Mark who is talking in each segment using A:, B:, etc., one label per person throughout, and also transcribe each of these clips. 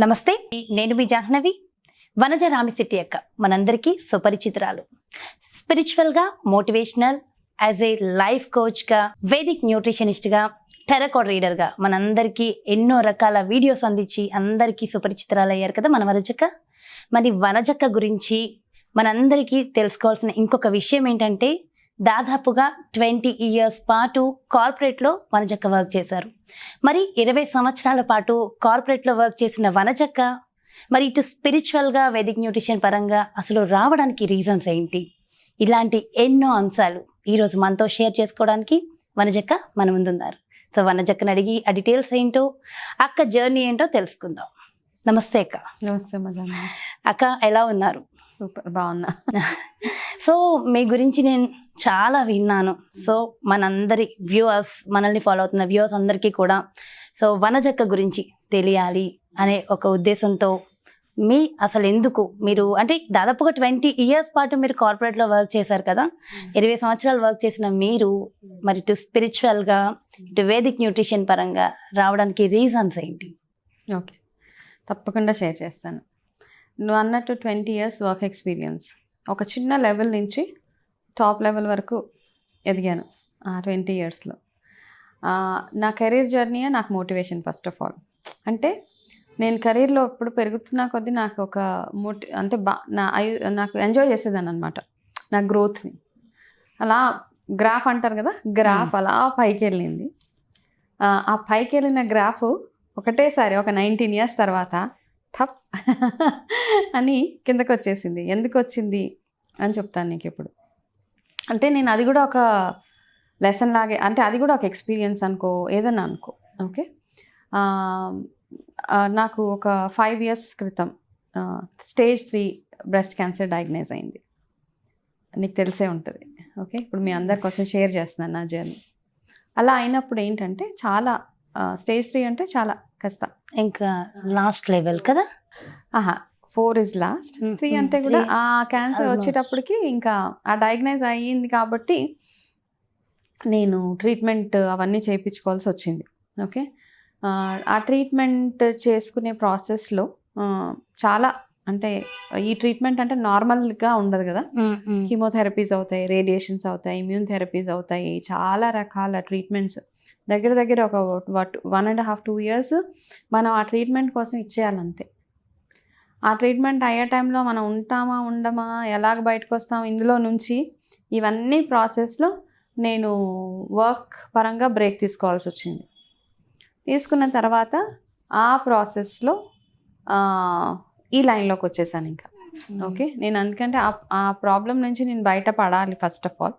A: నమస్తే, నేను మీ జాహ్నవి. వనజ రామిశెట్టి అక్క మనందరికీ సుపరిచితురాలు. స్పిరిచువల్గా, మోటివేషనల్, యాజ్ ఏ లైఫ్ కోచ్గా, వేదిక్ న్యూట్రిషనిస్ట్గా, టెరకోట్ రీడర్గా మనందరికీ ఎన్నో రకాల వీడియోస్ అందించి అందరికీ సుపరిచితురాలు అయ్యారు కదా మన వనజక్క. మరి వనజక్క గురించి మనందరికీ తెలుసుకోవాల్సిన ఇంకొక విషయం ఏంటంటే, దాదాపుగా 20 years పాటు కార్పొరేట్లో వనజక్క వర్క్ చేశారు. మరి 20 సంవత్సరాల పాటు కార్పొరేట్లో వర్క్ చేసిన వనజక్క మరి ఇటు స్పిరిచువల్గా, వేదిక్ న్యూట్రిషన్ పరంగా అసలు రావడానికి రీజన్స్ ఏంటి, ఇలాంటి ఎన్నో అంశాలు ఈరోజు మనతో షేర్ చేసుకోవడానికి వనజక్క మన ముందున్నారు. సో వనజక్కని అడిగి ఆ డీటెయిల్స్ ఏంటో, అక్క జర్నీ ఏంటో తెలుసుకుందాం. నమస్తే అక్క.
B: నమస్తే మజా.
A: అక్క ఎలా ఉన్నారు?
B: సూపర్, బాగున్నా.
A: సో మీ గురించి నేను చాలా విన్నాను. సో మనందరి వ్యూవర్స్, మనల్ని ఫాలో అవుతున్న వ్యూవర్స్ అందరికీ కూడా సో వనజక్క గురించి తెలియాలి అనే ఒక ఉద్దేశంతో మీ అసలు ఎందుకు మీరు అంటే దాదాపుగా 20 years పాటు మీరు కార్పొరేట్లో వర్క్ చేశారు కదా. 20 సంవత్సరాలు వర్క్ చేసిన మీరు మరి ఇటు స్పిరిచువల్గా, ఇటు వేదిక్ న్యూట్రిషన్ పరంగా రావడానికి రీజన్స్ ఏంటి?
B: ఓకే, తప్పకుండా షేర్ చేస్తాను. నువ్వు అన్నట్టు 20 years వర్క్ ఎక్స్పీరియన్స్, ఒక చిన్న లెవెల్ నుంచి టాప్ లెవెల్ వరకు ఎదిగాను ఆ 20 yearsలో. నా కెరీర్ జర్నీయే నాకు మోటివేషన్. ఫస్ట్ ఆఫ్ ఆల్ అంటే నేను కెరీర్లో ఎప్పుడు పెరుగుతున్న కొద్దీ నాకు ఒక అంటే నాకు ఎంజాయ్ చేసేదాన్ని అనమాట నా గ్రోత్ని. అలా గ్రాఫ్ అంటారు కదా, గ్రాఫ్ అలా పైకి వెళ్ళింది. ఆ పైకి వెళ్ళిన గ్రాఫ్ ఒకటేసారి ఒక 19 years తర్వాత టప్ అని కిందకు వచ్చేసింది. ఎందుకు వచ్చింది అని చెప్తాను నీకు ఇప్పుడు. అంటే నేను అది కూడా ఒక లెసన్ లాగే, అంటే అది కూడా ఒక ఎక్స్పీరియన్స్ అనుకో, ఏదన్నా అనుకో. ఓకే, నాకు ఒక 5 years క్రితం stage 3 బ్రెస్ట్ క్యాన్సర్ డయాగ్నైజ్ అయింది. నీకు తెలిసే ఉంటుంది. ఓకే, ఇప్పుడు మీ అందరి కోసం షేర్ చేస్తున్నాను నా జర్నీ. అలా అయినప్పుడు ఏంటంటే చాలా stage 3 అంటే చాలా కష్టం.
A: ఇంకా లాస్ట్ లెవెల్ కదా.
B: 4 is లాస్ట్, 3 అంటే కూడా ఆ క్యాన్సర్ వచ్చేటప్పటికి ఇంకా ఆ డయాగ్నైజ్ అయ్యింది కాబట్టి నేను ట్రీట్మెంట్ అవన్నీ చేయించుకోవాల్సి వచ్చింది. ఓకే, ఆ ట్రీట్మెంట్ చేసుకునే ప్రాసెస్లో చాలా, అంటే ఈ ట్రీట్మెంట్ అంటే నార్మల్గా ఉండదు కదా. కీమోథెరపీస్ అవుతాయి, రేడియేషన్స్ అవుతాయి, ఇమ్యూన్ థెరపీస్ అవుతాయి, చాలా రకాల ట్రీట్మెంట్స్. దగ్గర దగ్గర ఒక 1.5-2 years మనం ఆ ట్రీట్మెంట్ కోసం ఇచ్చేయాలంతే. ఆ ట్రీట్మెంట్ అయ్యే టైంలో మనం ఉంటామా ఉండమా, ఎలాగ బయటకు వస్తాం ఇందులో నుంచి, ఇవన్నీ ప్రాసెస్లో నేను వర్క్ పరంగా బ్రేక్ తీసుకోవాల్సి వచ్చింది. తీసుకున్న తర్వాత ఆ ప్రాసెస్లో ఈ లైన్లోకి వచ్చేసాను ఇంకా. ఓకే, నేను అందుకంటే ఆ ప్రాబ్లం నుంచి నేను బయటపడాలి. ఫస్ట్ ఆఫ్ ఆల్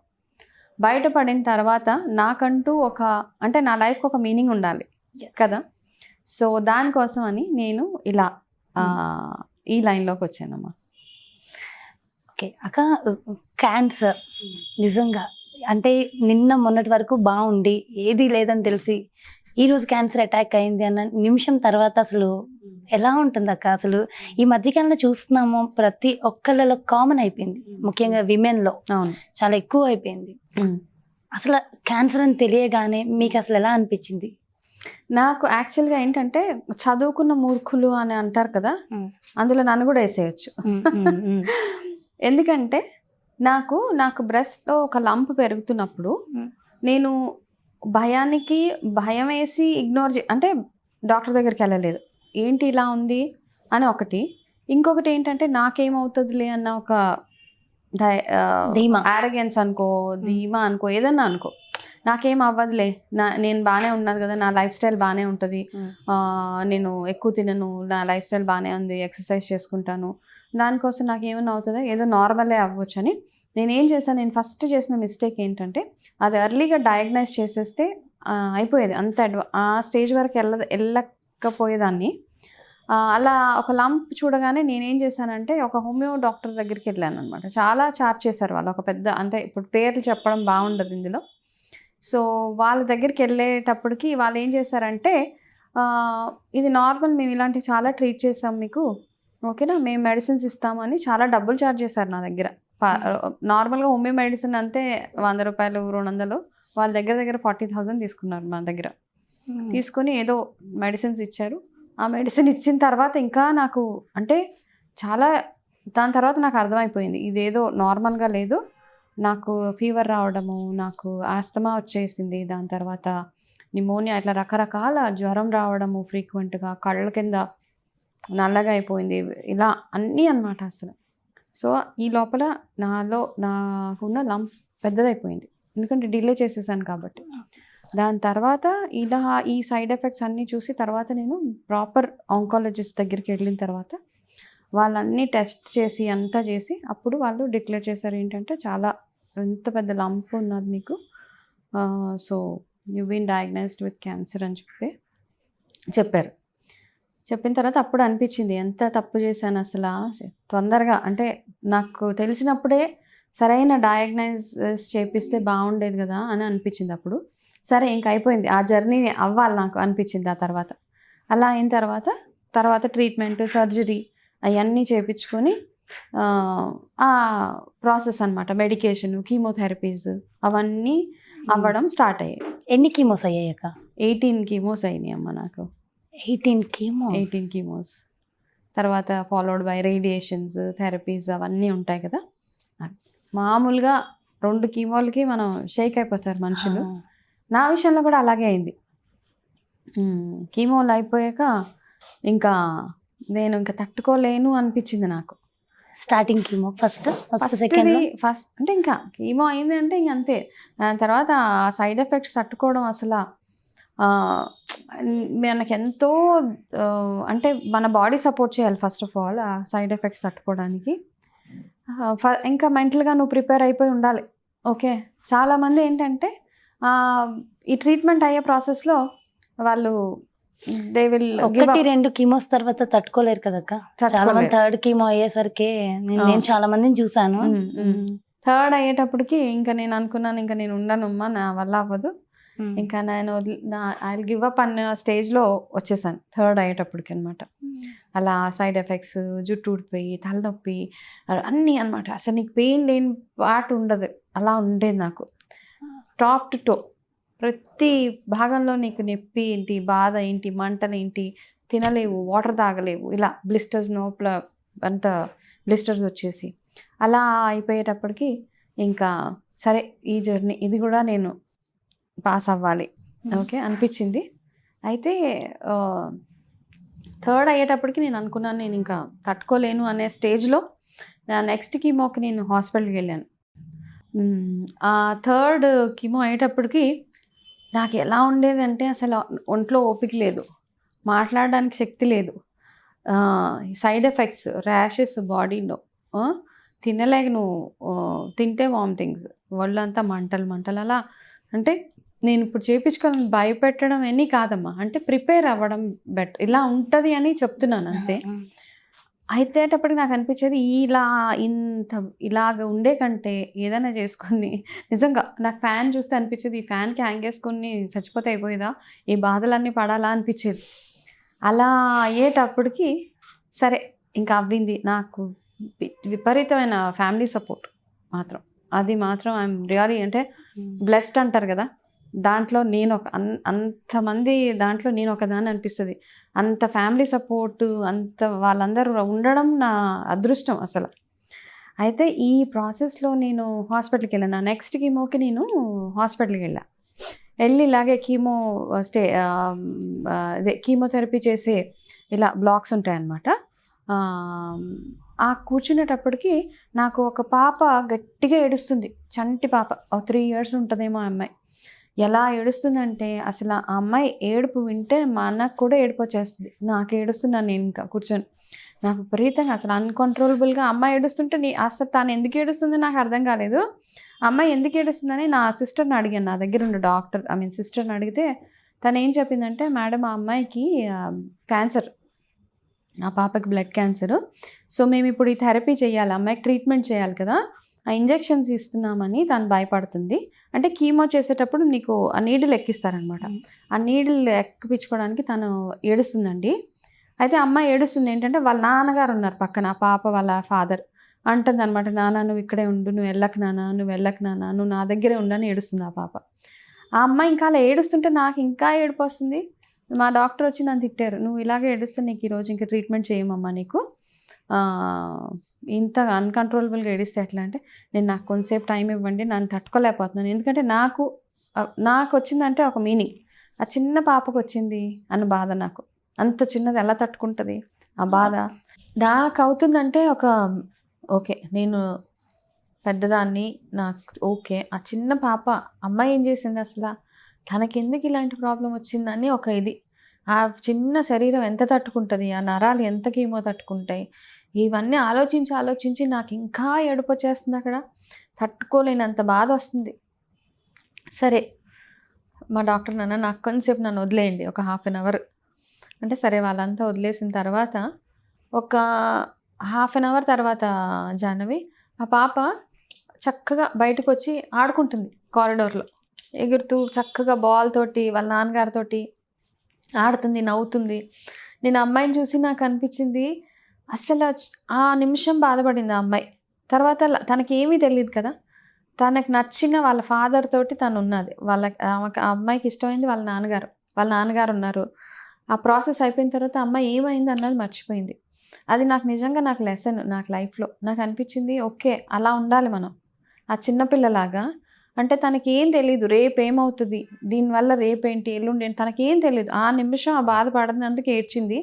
B: బయటపడిన తర్వాత నాకంటూ ఒక, అంటే నా లైఫ్కి ఒక మీనింగ్ ఉండాలి కదా. సో దానికోసం అని నేను ఇలా ఈ లైన్లోకి వచ్చానమ్మా.
A: ఓకే అక్క, క్యాన్సర్ నిజంగా అంటే నిన్న మొన్నటి వరకు బాగుండి ఏది లేదని తెలిసి ఈరోజు క్యాన్సర్ అటాక్ అయింది అన్న నిమిషం తర్వాత అసలు ఎలా ఉంటుంది అక్క? అసలు ఈ మధ్యకాలంలో చూస్తున్నాము, ప్రతి ఒక్కళ్ళలో కామన్ అయిపోయింది, ముఖ్యంగా విమెన్లో చాలా ఎక్కువ అయిపోయింది. అసలు క్యాన్సర్ అని తెలియగానే మీకు అసలు ఎలా అనిపించింది?
B: నాకు యాక్చువల్గా ఏంటంటే, చదువుకున్న మూర్ఖులు అని అంటారు కదా, అందులో నన్ను కూడా వేసేయచ్చు. ఎందుకంటే నాకు బ్రెస్ట్లో ఒక లంప్ పెరుగుతున్నప్పుడు నేను భయం వేసి ఇగ్నోర్ అంటే డాక్టర్ దగ్గరికి వెళ్ళలేదు. ఏంటి ఇలా ఉంది అని ఒకటి. ఇంకొకటి ఏంటంటే నాకేమవుతుందిలే అన్న ఒక ఆరగెన్స్ అనుకో, ధీమా అనుకో, ఏదన్నా అనుకో, నాకేం అవ్వదులే, నేను బాగానే ఉన్నాను కదా, నా లైఫ్ స్టైల్ బాగానే ఉంటుంది, నేను ఎక్కువ తినను, నా లైఫ్ స్టైల్ బాగానే ఉంది, ఎక్సర్సైజ్ చేసుకుంటాను, దానికోసం నాకేమైనా అవుతుందో, ఏదో నార్మలే అవ్వచ్చు అని నేనేం చేశాను. నేను ఫస్ట్ చేసిన మిస్టేక్ ఏంటంటే, అది ఎర్లీగా డయాగ్నైజ్ చేసేస్తే అయిపోయేది. అంత ఆ స్టేజ్ వరకు వెళ్ళకపోయేదాన్ని. అలా ఒక లంప్ చూడగానే నేనేం చేశానంటే, ఒక హోమియో డాక్టర్ దగ్గరికి వెళ్ళాను అనమాట. చాలా చార్జ్ చేశారు వాళ్ళు, ఒక పెద్ద, అంటే ఇప్పుడు పేర్లు చెప్పడం బాగుండదు ఇందులో. సో వాళ్ళ దగ్గరికి వెళ్ళేటప్పటికి వాళ్ళు ఏం చేశారంటే, ఇది నార్మల్, మేము ఇలాంటివి చాలా ట్రీట్ చేసాం మీకు, ఓకేనా, మేము మెడిసిన్స్ ఇస్తాము అని చాలా డబ్బులు ఛార్జ్ చేశారు నా దగ్గర. నార్మల్గా హోమియో మెడిసిన్ అంతే 100 రూపాయలు 200, వాళ్ళ దగ్గర 40,000 తీసుకున్నారు మన దగ్గర. తీసుకొని ఏదో మెడిసిన్స్ ఇచ్చారు. ఆ మెడిసిన్ ఇచ్చిన తర్వాత ఇంకా నాకు అంటే చాలా, దాని తర్వాత నాకు అర్థమైపోయింది ఇదేదో నార్మల్గా లేదు, నాకు ఫీవర్ రావడము, నాకు ఆస్తమా వచ్చేసింది, దాని తర్వాత నిమోనియా, ఇట్లా రకరకాల జ్వరం రావడము ఫ్రీక్వెంట్గా, కళ్ళ కింద నల్లగా అయిపోయింది, ఇలా అన్నీ అన్నమాట అసలు. సో ఈ లోపల నాకున్న లంప్ పెద్దదైపోయింది, ఎందుకంటే డిలే చేసేసాను కాబట్టి. దాని తర్వాత ఇలా ఈ సైడ్ ఎఫెక్ట్స్ అన్నీ చూసి తర్వాత నేను ప్రాపర్ ఆంకాలజిస్ట్ దగ్గరికి వెళ్ళిన తర్వాత వాళ్ళన్నీ టెస్ట్ చేసి అంతా చేసి అప్పుడు వాళ్ళు డిక్లేర్ చేశారు ఏంటంటే చాలా ఎంత పెద్ద లంప్ ఉన్నది మీకు, so you been diagnosed with cancer అని చెప్పారు. చెప్పిన తర్వాత అప్పుడు అనిపించింది ఎంత తప్పు చేశాను అసలు, తొందరగా అంటే నాకు తెలిసినప్పుడే సరైన డయాగ్నైజ్ చేపిస్తే బాగుండేది కదా అని అనిపించింది అప్పుడు. సరే ఇంక అయిపోయింది, ఆ జర్నీ అవ్వాలి నాకు అనిపించింది. ఆ తర్వాత అలా అయిన తర్వాత ట్రీట్మెంట్, సర్జరీ అవన్నీ చేయించుకొని ఆ ప్రాసెస్ అనమాట, మెడికేషన్, కీమోథెరపీస్ అవన్నీ అవ్వడం స్టార్ట్ అయ్యాయి.
A: ఎన్ని కీమోస్ అయ్యాక?
B: 18 కీమోస్ అయినాయి అమ్మ నాకు.
A: 18
B: కీమోస్ తర్వాత ఫాలోడ్ బై రేడియేషన్స్, థెరపీస్ అవన్నీ ఉంటాయి కదా. మామూలుగా 2 కీమోలకి మనం షేక్ అయిపోతారు మనుషులు. నా విషయంలో కూడా అలాగే అయింది. కీమోలు అయిపోయాక ఇంకా నేను ఇంకా తట్టుకోలేను అనిపించింది నాకు.
A: స్టార్టింగ్ కీమో ఫస్ట్ సెకండ్
B: అంటే ఇంకా కీమో అయింది అంటే ఇంక అంతే. దాని తర్వాత ఆ సైడ్ ఎఫెక్ట్స్ తట్టుకోవడం అసలు మనకి ఎంతో అంటే మన బాడీ సపోర్ట్ చేయాలి ఫస్ట్ ఆఫ్ ఆల్ ఆ సైడ్ ఎఫెక్ట్స్ తట్టుకోవడానికి. ఇంకా మెంటల్గా నువ్వు ప్రిపేర్ అయిపోయి ఉండాలి. ఓకే, చాలామంది ఏంటంటే ఈ ట్రీట్మెంట్ అయ్యే ప్రాసెస్లో వాళ్ళు దే విల్
A: 1-2 కీమోస్ తర్వాత తట్టుకోలేరు కదక్క. చాలా మంది 3rd కీమో అయ్యేసరికి నేను చాలా మందిని చూసాను.
B: 3rd అయ్యేటప్పటికి ఇంకా నేను అనుకున్నాను ఇంకా నేను ఉండనమ్మా, నా వల్ల అవ్వదు, ఇంకా నేను ఐ విల్ గివ్ అప్ అన్న స్టేజ్లో వచ్చేసాను 3rd అయ్యేటప్పటికి అనమాట. అలా సైడ్ ఎఫెక్ట్స్, జుట్టు ఊడిపోయి, తలనొప్పి అన్నీ అనమాట. అసలు నీకు పెయిన్ లేని పార్ట్ ఉండదు, అలా ఉండేది నాకు. టాప్ టు టో ప్రతి భాగంలో నీకు నొప్పి ఏంటి, బాధ ఏంటి, మంటలు ఏంటి, తినలేవు, వాటర్ తాగలేవు, ఇలా బ్లిస్టర్స్ లోపల అంత బ్లిస్టర్స్ వచ్చేసి అలా అయిపోయేటప్పటికి ఇంకా సరే ఈ జర్నీ ఇది కూడా నేను పాస్ అవ్వాలి ఓకే అనిపించింది. అయితే 3rd అయ్యేటప్పటికి నేను అనుకున్నాను నేను ఇంకా తట్టుకోలేను అనే స్టేజ్లో నెక్స్ట్ కీమోకి నేను హాస్పిటల్కి వెళ్ళాను. ఆ 3rd కీమో అయ్యేటప్పటికి నాకు ఎలా ఉండేది అంటే అసలు ఒంట్లో ఓపిక లేదు, మాట్లాడడానికి శక్తి లేదు, సైడ్ ఎఫెక్ట్స్, ర్యాషెస్ బాడీలో, తినలేక నువ్వు తింటే వామిటింగ్స్, ఒళ్ళంతా మంటలు అలా. అంటే నేను ఇప్పుడు చేయించుకోవాలని భయపెట్టడం ఎన్ని కాదమ్మా, అంటే ప్రిపేర్ అవ్వడం బెటర్, ఇలా ఉంటుంది అని చెప్తున్నాను అంతే. అయితేటప్పటికి నాకు అనిపించేది ఇలాగ ఉండే కంటే ఏదైనా చేసుకొని నిజంగా నాకు ఫ్యాన్ చూస్తే అనిపించేది ఈ ఫ్యాన్కి హ్యాంగేసుకొని చచ్చిపోతే అయిపోయేదా, ఈ బాధలన్నీ పడాలా అనిపించేది. అలా అయ్యేటప్పటికి సరే ఇంకా అవ్వింది. నాకు విపరీతమైన ఫ్యామిలీ సపోర్ట్ మాత్రం, అది మాత్రం ఐఎమ్ రియలీ అంటే బ్లెస్డ్ అంటారు కదా, దాంట్లో నేను అంతమంది దాంట్లో నేను ఒకదాన్ని అనిపిస్తుంది. అంత ఫ్యామిలీ సపోర్టు, అంత వాళ్ళందరూ ఉండడం నా అదృష్టం అసలు. అయితే ఈ ప్రాసెస్లో నేను హాస్పిటల్కి వెళ్ళాను. నెక్స్ట్ కీమోకి నేను హాస్పిటల్కి వెళ్ళి ఇలాగే కీమోథెరపీ చేసే ఇలా బ్లాక్స్ ఉంటాయన్నమాట. ఆ కూర్చునేటప్పటికి నాకు ఒక పాప గట్టిగా ఏడుస్తుంది, చంటి పాప, 3 years ఉంటుందేమో ఆ అమ్మాయి. ఎలా ఏడుస్తుందంటే అసలు ఆ అమ్మాయి ఏడుపు వింటే మనకు కూడా ఏడుపు వచ్చేస్తుంది. నాకు ఏడుస్తున్నాను నేను ఇంకా కూర్చొని, నాకు విపరీతంగా అసలు అన్కంట్రోలబుల్గా అమ్మాయి ఏడుస్తుంటే అసలు తను ఎందుకు ఏడుస్తుందో నాకు అర్థం కాలేదు. అమ్మాయి ఎందుకు ఏడుస్తుందని నా సిస్టర్ని అడిగాను, నా దగ్గర ఉన్న సిస్టర్ని అడిగితే తను ఏం చెప్పిందంటే, మేడం ఆ అమ్మాయికి క్యాన్సర్, ఆ పాపకి బ్లడ్ క్యాన్సర్, సో మేము ఇప్పుడు ఈ థెరపీ చేయాలి, అమ్మాయికి ట్రీట్మెంట్ చేయాలి కదా, ఆ ఇంజెక్షన్స్ ఇస్తున్నామని తను భయపడుతుంది. అంటే కీమో చేసేటప్పుడు నీకు ఆ నీడిల్ ఎక్కిస్తారనమాట, ఆ నీడిల్ ఎక్కిపించుకోవడానికి తను ఏడుస్తుందండి. అయితే అమ్మాయి ఏడుస్తుంది ఏంటంటే వాళ్ళ నాన్నగారు ఉన్నారు పక్కన, పాప వాళ్ళ ఫాదర్ అంటుంది అనమాట, నాన్న నువ్వు ఇక్కడే ఉండు, నువ్వు వెళ్ళకు నాన్న, నువ్వు నా దగ్గరే ఉండని ఏడుస్తుంది ఆ పాప. ఆ అమ్మాయి ఇంకా అలా ఏడుస్తుంటే నాకు ఇంకా ఏడుపు వస్తుంది. మా డాక్టర్ వచ్చి నన్ను తిట్టారు, నువ్వు ఇలాగే ఏడుస్తే నీకు ఈరోజు ఇంకా ట్రీట్మెంట్ చేయమమ్మా నీకు, ఇంత అన్కంట్రోలబుల్గా ఏడిస్తే ఎట్లా అంటే, నాకు కొంతసేపు టైం ఇవ్వండి, నన్ను తట్టుకోలేకపోతున్నాను. ఎందుకంటే నాకు వచ్చిందంటే ఒక మీనింగ్, ఆ చిన్న పాపకు వచ్చింది అన్న బాధ, నాకు అంత చిన్నది ఎలా తట్టుకుంటుంది ఆ బాధ నాకు అవుతుందంటే ఓకే నేను పెద్దదాన్ని, నాకు ఓకే, ఆ చిన్న పాప అమ్మాయి ఏం చేసింది అసలు, తనకెందుకు ఇలాంటి ప్రాబ్లం వచ్చిందని ఒక ఇది, ఆ చిన్న శరీరం ఎంత తట్టుకుంటుంది, ఆ నరాలు ఎంత కీమో తట్టుకుంటాయి, ఇవన్నీ ఆలోచించి నాకు ఇంకా ఏడుపు వచ్చేస్తుంది, అక్కడ తట్టుకోలేనంత బాధ వస్తుంది. సరే మా డాక్టర్ నాకు కొంచెంసేపు నన్ను వదిలేయండి, ఒక 1/2 అవర్ అంటే, సరే వాళ్ళంతా వదిలేసిన తర్వాత ఒక 1/2 అవర్ తర్వాత జాహ్నవి ఆ పాప చక్కగా బయటకు వచ్చి ఆడుకుంటుంది కారిడోర్లో, ఎగురుతూ చక్కగా బాల్ తోటి వాళ్ళ నాన్నగారితోటి ఆడుతుంది, నవ్వుతుంది. నేను అమ్మాయిని చూసి నాకు అనిపించింది, అసలు ఆ నిమిషం బాధపడింది ఆ అమ్మాయి. తర్వాత తనకి ఏమీ తెలియదు కదా, తనకు నచ్చిన వాళ్ళ ఫాదర్ తోటి తను ఉన్నది, ఆ అమ్మాయికి ఇష్టమైంది వాళ్ళ నాన్నగారు ఉన్నారు. ఆ ప్రాసెస్ అయిపోయిన తర్వాత అమ్మాయి ఏమైంది అన్నది మర్చిపోయింది. అది నాకు లెసన్, నాకు లైఫ్లో నాకు అనిపించింది, ఓకే అలా ఉండాలి మనం, ఆ చిన్నపిల్లలాగా. అంటే తనకి ఏం తెలీదు రేపు ఏమవుతుంది, దీనివల్ల రేపేంటి ఎల్లుండి ఏంటి తనకేం తెలియదు. ఆ నిమిషం ఆ బాధపడినందుకు ఏడ్చింది,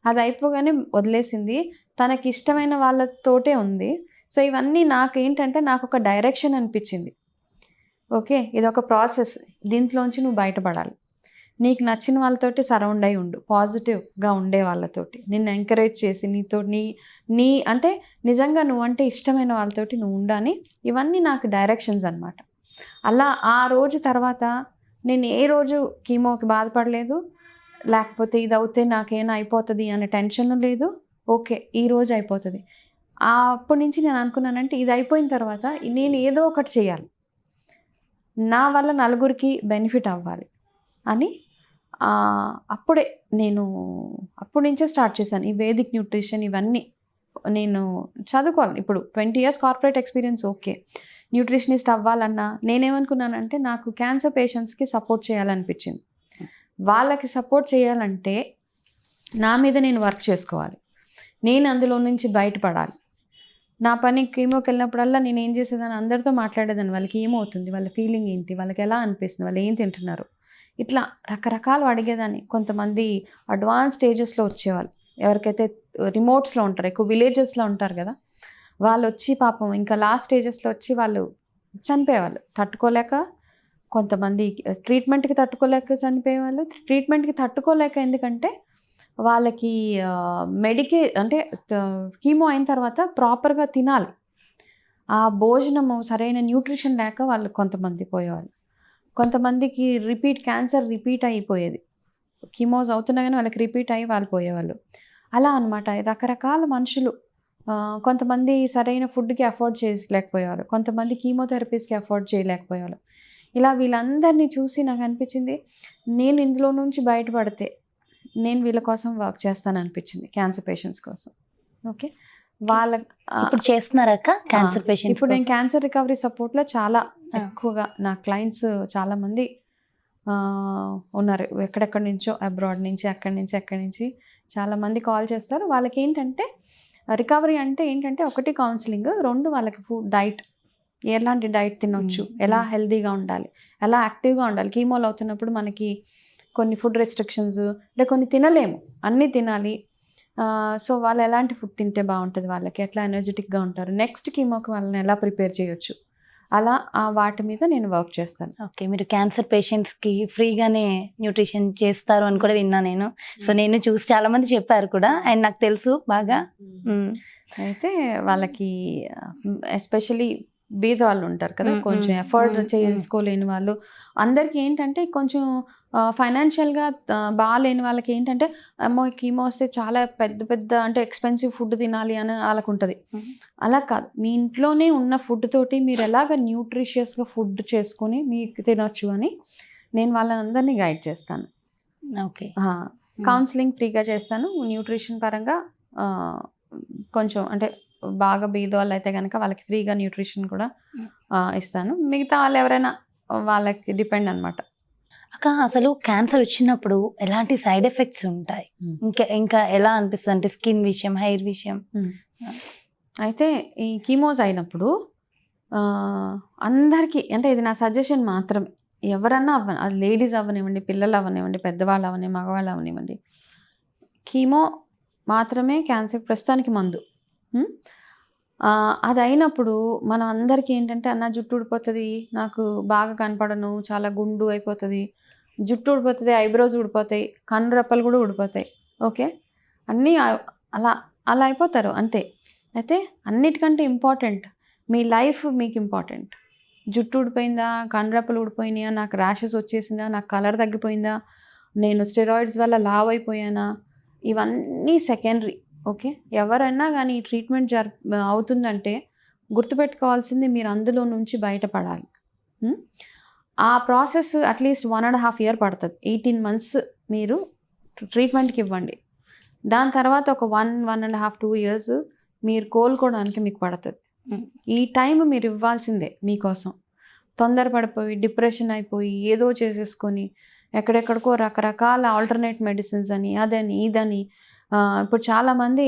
B: అది అయిపోగానే వదిలేసింది, తనకి ఇష్టమైన వాళ్ళతోటే ఉంది. సో ఇవన్నీ నాకేంటంటే నాకు ఒక డైరెక్షన్ అనిపించింది. ఓకే, ఇదొక ప్రాసెస్, దీంట్లోంచి నువ్వు బయటపడాలి, నీకు నచ్చిన వాళ్ళతోటి సరౌండ్ అయి ఉండు, పాజిటివ్గా ఉండే వాళ్ళతోటి నిన్ను ఎంకరేజ్ చేసి నీతో నీ అంటే నిజంగా నువ్వంటే ఇష్టమైన వాళ్ళతోటి నువ్వు ఉండని, ఇవన్నీ నాకు డైరెక్షన్స్ అనమాట. అలా ఆ రోజు తర్వాత నేను ఏ రోజు కీమోకి బాధపడలేదు, లేకపోతే ఇది అవుతే నాకేమైనా అయిపోతుంది అనే టెన్షన్ లేదు. ఓకే ఈ రోజు అయిపోతుంది, అప్పటి నుంచి నేను అనుకున్నానంటే ఇది అయిపోయిన తర్వాత నేను ఏదో ఒకటి చేయాలి, నా వల్ల నలుగురికి బెనిఫిట్ అవ్వాలి అని అప్పటి నుంచే స్టార్ట్ చేశాను. ఈ వేదిక్ న్యూట్రిషన్ ఇవన్నీ నేను చదువుకోవాలి. ఇప్పుడు 20 years corporate experience, okay nutritionist అవ్వాలన్నా నేనేమనుకున్నానంటే నాకు క్యాన్సర్ పేషెంట్స్కి సపోర్ట్ చేయాలనిపించింది. వాళ్ళకి సపోర్ట్ చేయాలంటే నా మీద నేను వర్క్ చేసుకోవాలి, నేను అందులో నుంచి బయటపడాలి. నా పని కీమోకి వెళ్ళినప్పుడల్లా నేను ఏం చేసేదాన్ని, అందరితో మాట్లాడేదాన్ని, వాళ్ళకి ఏమవుతుంది, వాళ్ళ ఫీలింగ్ ఏంటి, వాళ్ళకి ఎలా అనిపిస్తుంది, వాళ్ళు ఏం తింటున్నారు, ఇట్లా రకరకాలు అడిగేదాన్ని. కొంతమంది అడ్వాన్స్ స్టేజెస్లో వచ్చేవాళ్ళు, ఎవరికైతే రిమోట్స్లో ఉంటారు, ఎక్కువ విలేజెస్లో ఉంటారు కదా, వాళ్ళు వచ్చి పాపం ఇంకా లాస్ట్ స్టేజెస్లో వచ్చి వాళ్ళు చనిపోయేవాళ్ళు, తట్టుకోలేక. కొంతమంది ట్రీట్మెంట్కి తట్టుకోలేక చనిపోయేవాళ్ళు, ట్రీట్మెంట్కి తట్టుకోలేక ఎందుకంటే వాళ్ళకి అంటే కీమో అయిన తర్వాత ప్రాపర్గా తినాలి, ఆ భోజనము సరైన న్యూట్రిషన్ లేక వాళ్ళు కొంతమంది పోయేవాళ్ళు. కొంతమందికి క్యాన్సర్ రిపీట్ అయిపోయేది, కీమోస్ అవుతున్నా కానీ వాళ్ళకి రిపీట్ అయ్యి వాళ్ళు పోయేవాళ్ళు. అలా అనమాట రకరకాల మనుషులు. కొంతమంది సరైన ఫుడ్కి అఫోర్డ్ చేయలేకపోయేవారు, కొంతమంది కీమోథెరపీస్కి అఫోర్డ్ చేయలేకపోయేవాళ్ళు. ఇలా వీళ్ళందరినీ చూసి నాకు అనిపించింది, నేను ఇందులో నుంచి బయటపడితే నేను వీళ్ళ కోసం వర్క్ చేస్తాను అనిపించింది, క్యాన్సర్ పేషెంట్స్ కోసం. ఓకే, వాళ్ళ
A: ఇప్పుడు చేస్తున్నారక్క క్యాన్సర్ పేషెంట్స్?
B: ఇప్పుడు నేను క్యాన్సర్ రికవరీ సపోర్ట్లో చాలా ఎక్కువగా నా క్లయింట్స్ చాలామంది ఉన్నారు, ఎక్కడెక్కడి నుంచో, అబ్రాడ్ నుంచి, అక్కడి నుంచి చాలామంది కాల్ చేస్తారు. వాళ్ళకి ఏంటంటే రికవరీ అంటే ఏంటంటే, ఒకటి కౌన్సిలింగ్, 2 వాళ్ళకి ఫుడ్ డైట్, ఎలాంటి డైట్ తినొచ్చు, ఎలా హెల్తీగా ఉండాలి, ఎలా యాక్టివ్గా ఉండాలి. కీమోలు అవుతున్నప్పుడు మనకి కొన్ని ఫుడ్ రెస్ట్రిక్షన్స్, అంటే కొన్ని తినలేము, అన్నీ తినాలి. సో వాళ్ళు ఎలాంటి ఫుడ్ తింటే బాగుంటుంది, వాళ్ళకి ఎట్లా ఎనర్జెటిక్గా ఉంటారు, నెక్స్ట్ కీమోకి వాళ్ళని ఎలా ప్రిపేర్ చేయొచ్చు, అలా వాటి మీద నేను వర్క్ చేస్తాను.
A: ఓకే, మీరు క్యాన్సర్ పేషెంట్స్కి ఫ్రీగానే న్యూట్రిషన్ చేస్తారు అని కూడా విన్నా నేను. సో నేను చూసి చాలామంది చెప్పారు కూడా, అండ్ నాకు తెలుసు బాగా.
B: అయితే వాళ్ళకి ఎస్పెషలీ బీద వాళ్ళు ఉంటారు కదా, కొంచెం ఎఫర్ట్ చేసుకోలేని వాళ్ళు, అందరికీ ఏంటంటే కొంచెం ఫైనాన్షియల్గా బాగాలేని వాళ్ళకి ఏంటంటే, అమ్మో కీమో వస్తే చాలా పెద్ద అంటే ఎక్స్పెన్సివ్ ఫుడ్ తినాలి అని వాళ్ళకు ఉంటుంది. అలా కాదు, మీ ఇంట్లోనే ఉన్న ఫుడ్ తోటి మీరు ఎలాగ న్యూట్రిషియస్గా ఫుడ్ చేసుకొని మీకు తినొచ్చు అని నేను వాళ్ళని అందరినీ గైడ్ చేస్తాను.
A: ఓకే,
B: కౌన్సిలింగ్ ఫ్రీగా చేస్తాను. న్యూట్రిషన్ పరంగా కొంచెం అంటే బాగా బీద వాళ్ళు అయితే కనుక వాళ్ళకి ఫ్రీగా న్యూట్రిషన్ కూడా ఇస్తాను. మిగతా వాళ్ళు ఎవరైనా వాళ్ళకి డిపెండ్ అనమాట.
A: అక్క అసలు క్యాన్సర్ వచ్చినప్పుడు ఎలాంటి సైడ్ ఎఫెక్ట్స్ ఉంటాయి? ఇంకా ఎలా అనిపిస్తుంది అంటే స్కిన్ విషయం, హెయిర్ విషయం?
B: అయితే ఈ కీమోస్ అయినప్పుడు అందరికీ, అంటే ఇది నా సజెషన్ మాత్రమే, ఎవరన్నా అది లేడీస్ అవ్వనివ్వండి, పిల్లలు అవ్వనివ్వండి, పెద్దవాళ్ళు అవని, మగవాళ్ళు అవనివ్వండి, కీమో మాత్రమే క్యాన్సర్ ప్రస్తుతానికి మందు. అది అయినప్పుడు మనం అందరికీ ఏంటంటే, అన్న జుట్టు ఊడిపోతుంది, నాకు బాగా కనపడను, చాలా గుండు అయిపోతుంది, జుట్టు ఊడిపోతుంది, ఐబ్రోస్ ఊడిపోతాయి, కన్ను రెప్పలు కూడా ఊడిపోతాయి. ఓకే, అన్నీ అలా అలా అయిపోతారు అంతే. అయితే అన్నిటికంటే ఇంపార్టెంట్ మీ లైఫ్ మీకు ఇంపార్టెంట్. జుట్టు ఊడిపోయిందా, కన్ను ఊడిపోయినాయా, నాకు ర్యాషెస్ వచ్చేసిందా, నాకు కలర్ తగ్గిపోయిందా, నేను స్టెరాయిడ్స్ వల్ల లావ్ అయిపోయానా, ఇవన్నీ సెకండరీ. ఓకే, ఎవరైనా కానీ ఈ ట్రీట్మెంట్ అవుతుందంటే గుర్తుపెట్టుకోవాల్సింది మీరు అందులో నుంచి బయటపడాలి. ఆ ప్రాసెస్ అట్లీస్ట్ 1.5 year పడుతుంది. 18 months మీరు ట్రీట్మెంట్కి ఇవ్వండి. దాని తర్వాత ఒక 1.5, 2 years మీరు కోలుకోవడానికి మీకు పడుతుంది. ఈ టైం మీరు ఇవ్వాల్సిందే మీకోసం. తొందరపడిపోయి డిప్రెషన్ అయిపోయి ఏదో చేసేసుకొని ఎక్కడెక్కడికో రకరకాల ఆల్టర్నేట్ మెడిసిన్స్ అని, అదని, ఇదని. ఇప్పుడు చాలామంది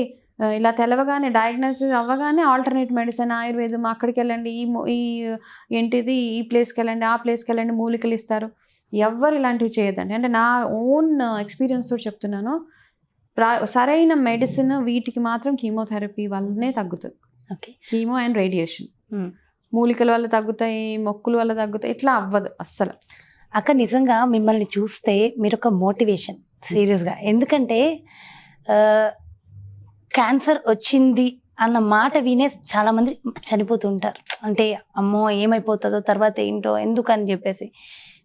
B: ఇలా తెలవగానే, డయాగ్నోసిస్ అవ్వగానే ఆల్టర్నేట్ మెడిసిన్, ఆయుర్వేదం, అక్కడికి వెళ్ళండి, ఈ ఏంటిది, ఈ ప్లేస్కి వెళ్ళండి, ఆ ప్లేస్కి వెళ్ళండి, మూలికలు ఇస్తారు. ఎవ్వరు ఇలాంటివి చేయదండి. అంటే నా ఓన్ ఎక్స్పీరియన్స్తో చెప్తున్నాను. సరైన మెడిసిన్ వీటికి మాత్రం కీమోథెరపీ వల్లనే తగ్గుతుంది.
A: Okay,
B: chemo and radiation. మూలికల వల్ల తగ్గుతాయి, మొక్కుల వల్ల తగ్గుతాయి, ఇట్లా అవ్వదు అస్సలు.
A: అక్క నిజంగా మిమ్మల్ని చూస్తే మీరు ఒక మోటివేషన్, సీరియస్గా. ఎందుకంటే క్యాన్సర్ వచ్చింది అన్న మాట వినే చాలామంది చనిపోతుంటారు. అంటే అమ్మో ఏమైపోతుందో, తర్వాత ఏంటో, ఎందుకని చెప్పేసి.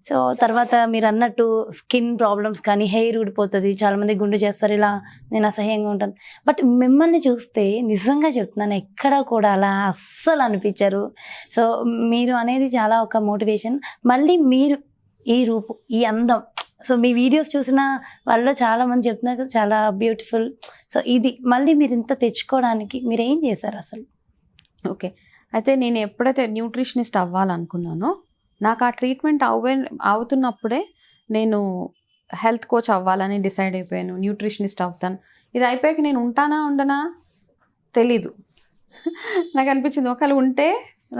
A: సో తర్వాత మీరు అన్నట్టు స్కిన్ ప్రాబ్లమ్స్ కానీ, హెయిర్ ఊడిపోతుంది, చాలామంది గుండు చేస్తారు, ఇలా నేను అసహ్యంగా ఉంటాను. బట్ మిమ్మల్ని చూస్తే నిజంగా చెప్తున్నాను, ఎక్కడ కూడా అలా అస్సలు అనిపించరు. సో మీరు అనేది చాలా ఒక మోటివేషన్. మళ్ళీ మీరు ఈ రూపు, ఈ అందం, సో మీ వీడియోస్ చూసిన వాళ్ళు చాలామంది చెప్తున్నారు కదా, చాలా బ్యూటిఫుల్. సో ఇది మళ్ళీ మీరు ఇంత తెచ్చుకోవడానికి మీరు ఏం చేశారు అసలు?
B: ఓకే, అయితే నేను ఎప్పుడైతే న్యూట్రిషనిస్ట్ అవ్వాలనుకున్నానో, నాకు ఆ ట్రీట్మెంట్ అవుతున్నప్పుడే నేను హెల్త్ కోచ్ అవ్వాలని డిసైడ్ అయిపోయాను. న్యూట్రిషనిస్ట్ అవుతాను. ఇది అయిపోయాక నేను ఉంటానా ఉండనా తెలీదు. నాకు అనిపించింది, ఒకవేళ ఉంటే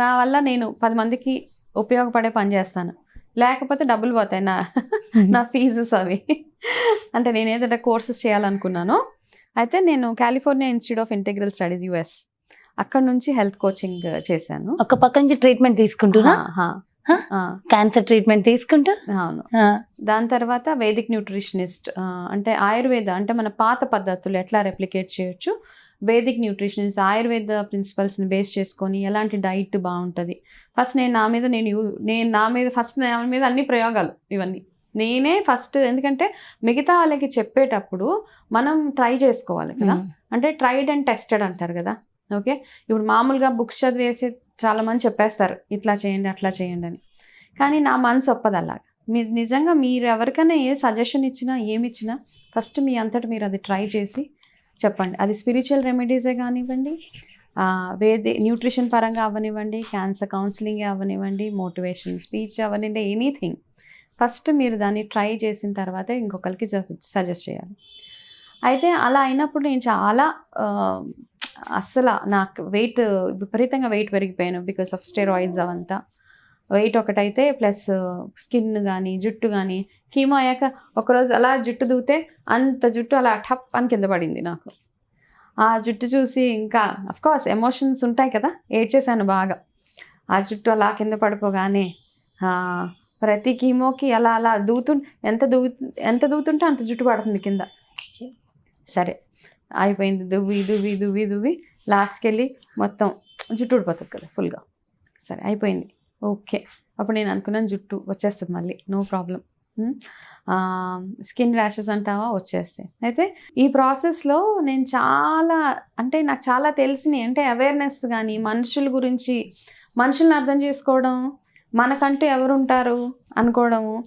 B: నా వల్ల నేను 10 మందికి ఉపయోగపడే పని చేస్తాను, లేకపోతే డబ్బులు పోతాయి నా ఫీజెస్ అవి. అంటే నేను ఏదైనా కోర్సెస్ చేయాలనుకున్నానో, అయితే నేను California institute of integral studies US అక్కడ నుంచి హెల్త్ కోచింగ్ చేశాను.
A: ఒక పక్క నుంచి ట్రీట్మెంట్ తీసుకుంటున్నా, క్యాన్సర్ ట్రీట్మెంట్ తీసుకుంటూ.
B: అవును. దాని తర్వాత వేదిక్ న్యూట్రిషనిస్ట్, అంటే ఆయుర్వేద, అంటే మన పాత పద్ధతులు ఎట్లా రెప్లికేట్ చేయొచ్చు, వేదిక్ న్యూట్రిషనిస్ట్ ఆయుర్వేద ప్రిన్సిపల్స్ని బేస్ చేసుకొని ఎలాంటి డైట్ బాగుంటుంది. ఫస్ట్ నా మీద అన్ని ప్రయోగాలు ఇవన్నీ నేనే ఫస్ట్. ఎందుకంటే మిగతా వాళ్ళకి చెప్పేటప్పుడు మనం ట్రై చేసుకోవాలి కదా, అంటే ట్రైడ్ అండ్ టెస్టెడ్ అంటారు కదా. ఓకే, ఇప్పుడు మామూలుగా బుక్స్ చదివేసి చాలామంది చెప్పేస్తారు, ఇట్లా చేయండి, అట్లా చేయండి అని. కానీ నా మనసు ఒప్పదు అలాగా. మీరు నిజంగా మీరు ఎవరికైనా ఏ సజెషన్ ఇచ్చినా, ఏమి ఇచ్చినా, ఫస్ట్ మీ అంతటా మీరు అది ట్రై చేసి చెప్పండి. అది స్పిరిచువల్ రెమెడీసే కానివ్వండి, న్యూట్రిషన్ పరంగా అవ్వనివ్వండి, క్యాన్సర్ కౌన్సిలింగ్ అవ్వనివ్వండి, మోటివేషన్ స్పీచ్ అవ్వనివ్వండి, ఎనీథింగ్. ఫస్ట్ మీరు దాన్ని ట్రై చేసిన తర్వాత ఇంకొకరికి సజెస్ట్ చేయాలి. అయితే అలా అయినప్పుడు నేను చాలా అస్సలు నాకు విపరీతంగా వెయిట్ పెరిగిపోయాను బికాస్ ఆఫ్ స్టెరాయిడ్స్. అవంతా వెయిట్ ఒకటైతే ప్లస్ స్కిన్ కానీ, జుట్టు కానీ. కీమో అయ్యాక ఒకరోజు అలా జుట్టు దూతే అంత జుట్టు అలా టప్ అని కింద పడింది నాకు. ఆ జుట్టు చూసి ఇంకా అఫ్కోర్స్ ఎమోషన్స్ ఉంటాయి కదా, ఏడ్చేసాను బాగా. ఆ జుట్టు అలా కింద పడిపోగానే ప్రతి కీమోకి అలా అలా ఎంత దూతుంటే అంత జుట్టు పడుతుంది కింద. సరే అయిపోయింది, దువ్వి లాస్ట్కి వెళ్ళి మొత్తం జుట్టు ఊడిపోతుంది కదా ఫుల్గా. సరే అయిపోయింది, ఓకే. అప్పుడు నేను అనుకున్నాను జుట్టు వచ్చేస్తుంది మళ్ళీ, నో ప్రాబ్లం. స్కిన్ ర్యాషెస్ అంటావా, వచ్చేస్తాయి. అయితే ఈ ప్రాసెస్లో నేను నాకు చాలా తెలిసినాయి. అంటే అవేర్నెస్ కానీ, మనుషుల గురించి, మనుషుల్ని అర్థం చేసుకోవడం, మనకంటూ ఎవరుంటారు అనుకోవడము.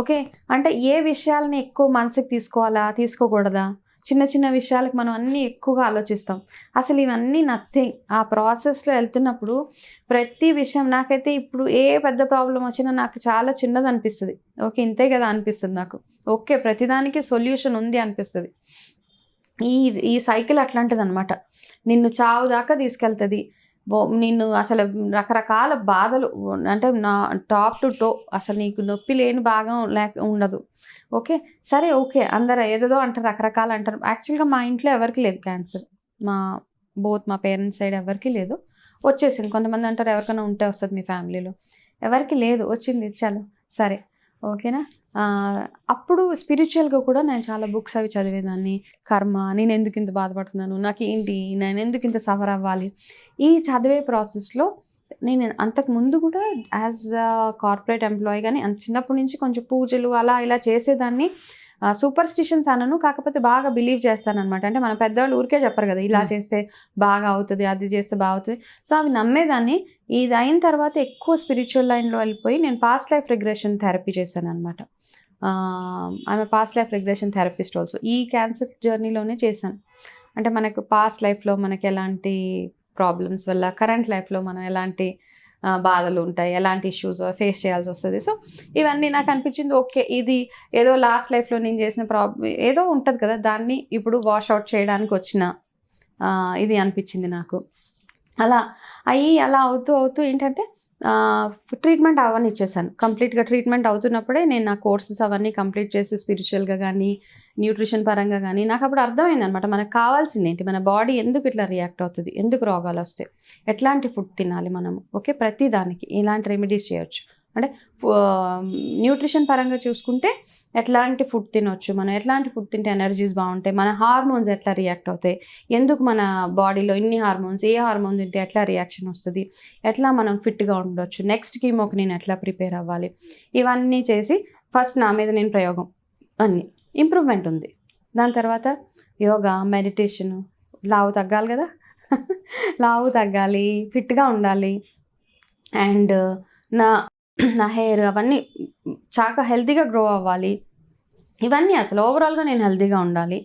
B: ఓకే, అంటే ఏ విషయాలని ఎక్కువ మనసుకి తీసుకోవాలా, తీసుకోకూడదా, చిన్న చిన్న విషయాలకు మనం అన్నీ ఎక్కువగా ఆలోచిస్తాం. అసలు ఇవన్నీ నథింగ్. ఆ ప్రాసెస్లో వెళ్తున్నప్పుడు ప్రతి విషయం నాకైతే ఇప్పుడు ఏ పెద్ద ప్రాబ్లం వచ్చినా నాకు చాలా చిన్నది అనిపిస్తుంది. ఓకే, ఇంతే కదా అనిపిస్తుంది నాకు. ఓకే, ప్రతిదానికి సొల్యూషన్ ఉంది అనిపిస్తుంది. ఈ సైకిల్ అట్లాంటిది అనమాట. నిన్ను చావు దాకా తీసుకెళ్తుంది. నిన్ను అసలు రకరకాల బాధలు, అంటే నా టాప్ టు టో అసలు నీకు నొప్పి లేని భాగం ఉండదు. ఓకే, సరే, ఓకే, అందరు ఏదేదో అంటారు, రకరకాలు అంటారు. యాక్చువల్గా మా ఇంట్లో ఎవరికి లేదు క్యాన్సర్. మా పేరెంట్స్ సైడ్ ఎవరికి లేదు, వచ్చేసింది. కొంతమంది అంటారు ఎవరికైనా ఉంటే వస్తుంది మీ ఫ్యామిలీలో, ఎవరికి లేదు, వచ్చింది, చాలు, సరే, ఓకేనా. అప్పుడు స్పిరిచువల్గా కూడా నేను చాలా బుక్స్ అవి చదివేదాన్ని. కర్మ, నేను ఎందుకు ఇంత బాధపడుతున్నాను, నాకు ఏంటి, నేను ఎందుకు ఇంత సఫర్ అవ్వాలి, ఈ చదివే ప్రాసెస్లో నేను అంతకుముందు కూడా యాజ్ కార్పొరేట్ ఎంప్లాయీ కానీ చిన్నప్పటి నుంచి కొంచెం పూజలు అలా ఇలా చేసేదాన్ని. సూపర్స్టిషన్స్ అనను, కాకపోతే బాగా బిలీవ్ చేస్తాను అనమాట. అంటే మన పెద్దవాళ్ళు ఊరికే చెప్పరు కదా, ఇలా చేస్తే బాగా అవుతుంది, అది చేస్తే బాగా అవుతుంది. సో అవి నమ్మేదాన్ని. ఇది అయిన తర్వాత ఎక్కువ స్పిరిచువల్ లైన్లో వెళ్ళిపోయి నేను పాస్ట్ లైఫ్ రిగ్రెషన్ థెరపీ చేశాను అనమాట. ఆమె past life regression therapist also. ఈ క్యాన్సర్ జర్నీలోనే చేశాను. అంటే మనకు పాస్ట్ లైఫ్లో మనకి ఎలాంటి ప్రాబ్లమ్స్ వల్ల కరెంట్ లైఫ్లో మనం ఎలాంటి బాధలు ఉంటాయి, ఎలాంటి ఇష్యూస్ ఫేస్ చేయాల్సి వస్తుంది. సో ఇవన్నీ నాకు అనిపించింది, ఓకే, ఇది ఏదో లాస్ట్ లైఫ్లో నేను చేసిన ఏదో ఉంటుంది కదా, దాన్ని ఇప్పుడు వాష్ అవుట్ చేయడానికి వచ్చిన ఇది అనిపించింది నాకు. అలా అవుతూ ఏంటంటే ట్రీట్మెంట్ అవన్నీ ఇచ్చేసాను. కంప్లీట్గా ట్రీట్మెంట్ అవుతున్నప్పుడే నేను నా కోర్సెస్ అవన్నీ కంప్లీట్ చేసి స్పిరిచువల్గా కానీ న్యూట్రిషన్ పరంగా కానీ నాకు అప్పుడు అర్థమైంది అనమాట, మనకు కావాల్సింది ఏంటి, మన బాడీ ఎందుకు ఇట్లా రియాక్ట్ అవుతుంది, ఎందుకు రోగాలు వస్తాయి, ఎట్లాంటి ఫుడ్ తినాలి మనము. ఓకే, ప్రతి దానికి ఇలాంటి రెమెడీస్ చేయొచ్చు. అంటే న్యూట్రిషన్ పరంగా చూసుకుంటే ఎట్లాంటి ఫుడ్ తినొచ్చు, మనం ఎట్లాంటి ఫుడ్ తింటే ఎనర్జీస్ బాగుంటాయి, మన హార్మోన్స్ ఎట్లా రియాక్ట్ అవుతాయి, ఎందుకు మన బాడీలో ఇన్ని హార్మోన్స్, ఏ హార్మోన్ తింటే ఎట్లా రియాక్షన్ వస్తుంది, ఎట్లా మనం ఫిట్గా ఉండొచ్చు, నెక్స్ట్ కీమోకి నేను ఎట్లా ప్రిపేర్ అవ్వాలి, ఇవన్నీ చేసి ఫస్ట్ నా మీద నేను ప్రయోగం అన్నీ ఇంప్రూవ్మెంట్ ఉంది. దాని తర్వాత యోగా, మెడిటేషను, లావు తగ్గాలి కదా లావు తగ్గాలి, ఫిట్గా ఉండాలి, అండ్ నా హెయిర్ అవన్నీ చాలా హెల్తీగా గ్రో అవ్వాలి, ఇవన్నీ అసలు ఓవరాల్గా నేను హెల్తీగా ఉండాలి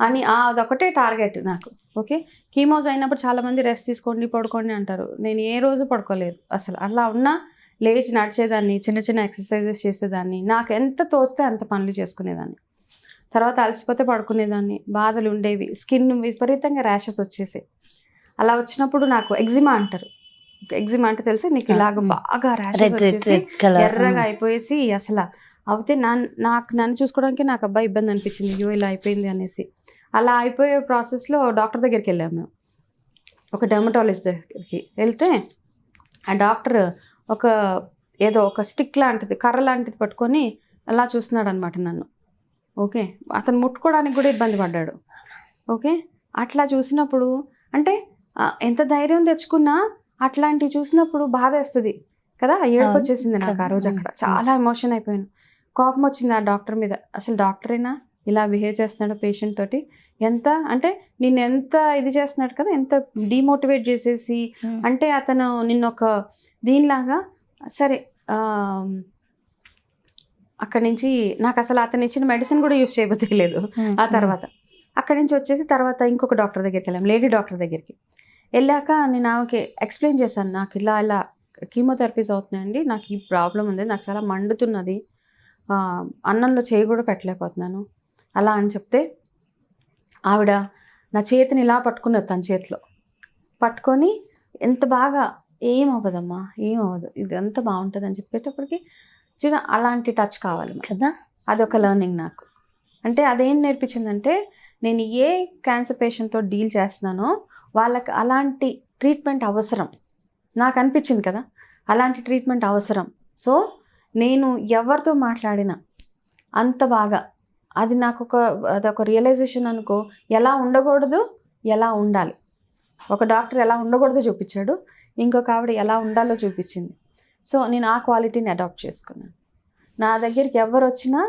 B: అని అదొకటే టార్గెట్ నాకు. ఓకే, కీమోస్ అయినప్పుడు చాలామంది రెస్ట్ తీసుకోండి, పడుకోండి అంటారు. నేను ఏ రోజు పడుకోలేదు అసలు. అలా ఉన్నా లేచి నడిచేదాన్ని, చిన్న చిన్న ఎక్సర్సైజెస్ చేసేదాన్ని, నాకు ఎంత తోస్తే అంత పనులు చేసుకునేదాన్ని. తర్వాత అలసిపోతే పడుకునేదాన్ని, బాధలు ఉండేవి, స్కిన్ విపరీతంగా ర్యాషెస్ వచ్చేసాయి. అలా వచ్చినప్పుడు నాకు ఎగ్జిమా అంటారు. ఎగ్జిమా అంటే తెలిసి నీకు ఇలాగ బాగా ర్యాషెస్ వచ్చేసి ఎర్రగా అయిపోయేసి అసలు అవుతే నన్ను చూసుకోవడానికి నాకు అబ్బాయి ఇబ్బంది అనిపించింది, అయ్యో ఇలా అయిపోయింది అనేసి. అలా అయిపోయే ప్రాసెస్లో డాక్టర్ దగ్గరికి వెళ్ళాము మేము, ఒక డెర్మటాలజిస్ట్ దగ్గరికి వెళ్తే ఆ డాక్టర్ ఏదో ఒక స్టిక్ లాంటిది, కర్ర లాంటిది పట్టుకొని అలా చూస్తున్నాడు అనమాట నన్ను. ఓకే, అతను ముట్టుకోవడానికి కూడా ఇబ్బంది పడ్డాడు. ఓకే, అట్లా చూసినప్పుడు అంటే ఎంత ధైర్యం తెచ్చుకున్నా అట్లాంటివి చూసినప్పుడు బాధ వేస్తుంది కదా. ఏడుపు వచ్చేసింది నాకు ఆ రోజు. అక్కడ చాలా ఎమోషన్ అయిపోయాను, కోపం వచ్చింది ఆ డాక్టర్ మీద. అసలు డాక్టరేనా ఇలా బిహేవ్ చేస్తున్నాడు పేషెంట్ తోటి, ఎంత అంటే నిన్ను ఎంత ఇది చేస్తున్నాడు కదా, ఎంత డిమోటివేట్ చేసేసి. అంటే అతను నిన్న ఒక దీనిలాగా సరే. అక్కడి నుంచి నాకు అసలు అతను ఇచ్చిన మెడిసిన్ కూడా యూజ్ చేయబోతలేదు. ఆ తర్వాత అక్కడి నుంచి వచ్చేసి తర్వాత ఇంకొక డాక్టర్ దగ్గరికి వెళ్ళాం, లేడీ డాక్టర్ దగ్గరికి. వెళ్ళాక నేను ఆమెకి ఎక్స్ప్లెయిన్ చేశాను, నాకు ఇలా కీమోథెరపీస్ అవుతున్నాయండి, నాకు ఈ ప్రాబ్లం ఉంది, నాకు చాలా మండుతున్నది, అన్నంలో చేయి కూడా పెట్టలేకపోతున్నాను అలా అని చెప్తే ఆవిడ నా చేతిని ఇలా పట్టుకున్నది, తన చేతిలో పట్టుకొని ఎంత బాగా ఏమవ్వదమ్మా, ఏమవ్వదు, ఇది అంత బాగుంటుంది అని చెప్పేటప్పటికి చూడ అలాంటి టచ్ కావాలి కదా. అదొక లెర్నింగ్ నాకు. అంటే అదేం నేర్పించిందంటే నేను ఏ క్యాన్సర్ పేషెంట్తో డీల్ చేస్తున్నానో వాళ్ళకి అలాంటి ట్రీట్మెంట్ అవసరం నాకు అనిపించింది కదా, అలాంటి ట్రీట్మెంట్ అవసరం. సో నేను ఎవరితో మాట్లాడినా అంత బాగా అది నాకు అదొక రియలైజేషన్ అనుకో. ఎలా ఉండకూడదు, ఎలా ఉండాలి. ఒక డాక్టర్ ఎలా ఉండకూడదో చూపించాడు, ఇంకొక ఆవిడ ఎలా ఉండాలో చూపించింది. సో నేను ఆ క్వాలిటీని అడాప్ట్ చేసుకున్నాను. నా దగ్గరికి ఎవరు వచ్చినా,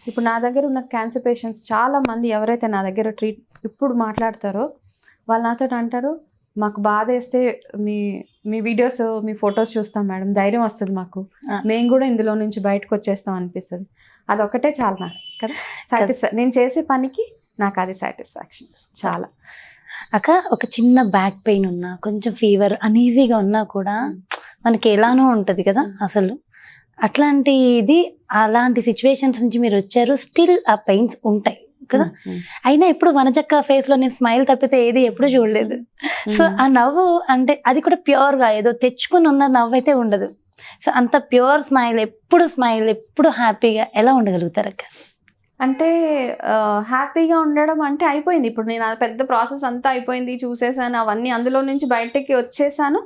B: ఇప్పుడు నా దగ్గర ఉన్న క్యాన్సర్ పేషెంట్స్ చాలామంది ఎవరైతే నా దగ్గర ఇప్పుడు మాట్లాడతారో వాళ్ళు నాతో అంటారు, మాకు బాధ వేస్తే మీ వీడియోస్, మీ ఫొటోస్ చూస్తాం మేడం, ధైర్యం వస్తుంది మాకు, మేము కూడా ఇందులో నుంచి బయటకు వచ్చేస్తాం అనిపిస్తుంది. అదొకటే చాలా నాకు కదా సాటిస్ఫై. నేను చేసే పనికి నాకు అది సాటిస్ఫాక్షన్ చాలా.
A: అక్క ఒక చిన్న బ్యాక్ పెయిన్ ఉన్నా, కొంచెం ఫీవర్ అనీజీగా ఉన్నా కూడా మనకి ఎలానో ఉంటది కదా అసలు. అలాంటి సిచ్యువేషన్స్ నుంచి మీరు వచ్చారు, స్టిల్ ఆ పెయిన్స్ ఉంటాయి కదా. అయినా ఎప్పుడు వనజక్క ఫేస్ లో నేను స్మైల్ తప్పితే ఏది ఎప్పుడు చూడలేదు. సో ఆ నవ్వు అంటే అది కూడా ప్యూర్ గా ఏదో తెచ్చుకుని ఉన్న నవ్వు అయితే ఉండదు. సో అంత ప్యూర్ స్మైల్, ఎప్పుడు హ్యాపీగా ఎలా ఉండగలుగుతారు అక్క?
B: అంటే హ్యాపీగా ఉండడం అంటే అయిపోయింది ఇప్పుడు. నేను అది పెద్ద ప్రాసెస్ అంతా అయిపోయింది, చూసేసాను అవన్నీ, అందులో నుంచి బయటకి వచ్చేసాను.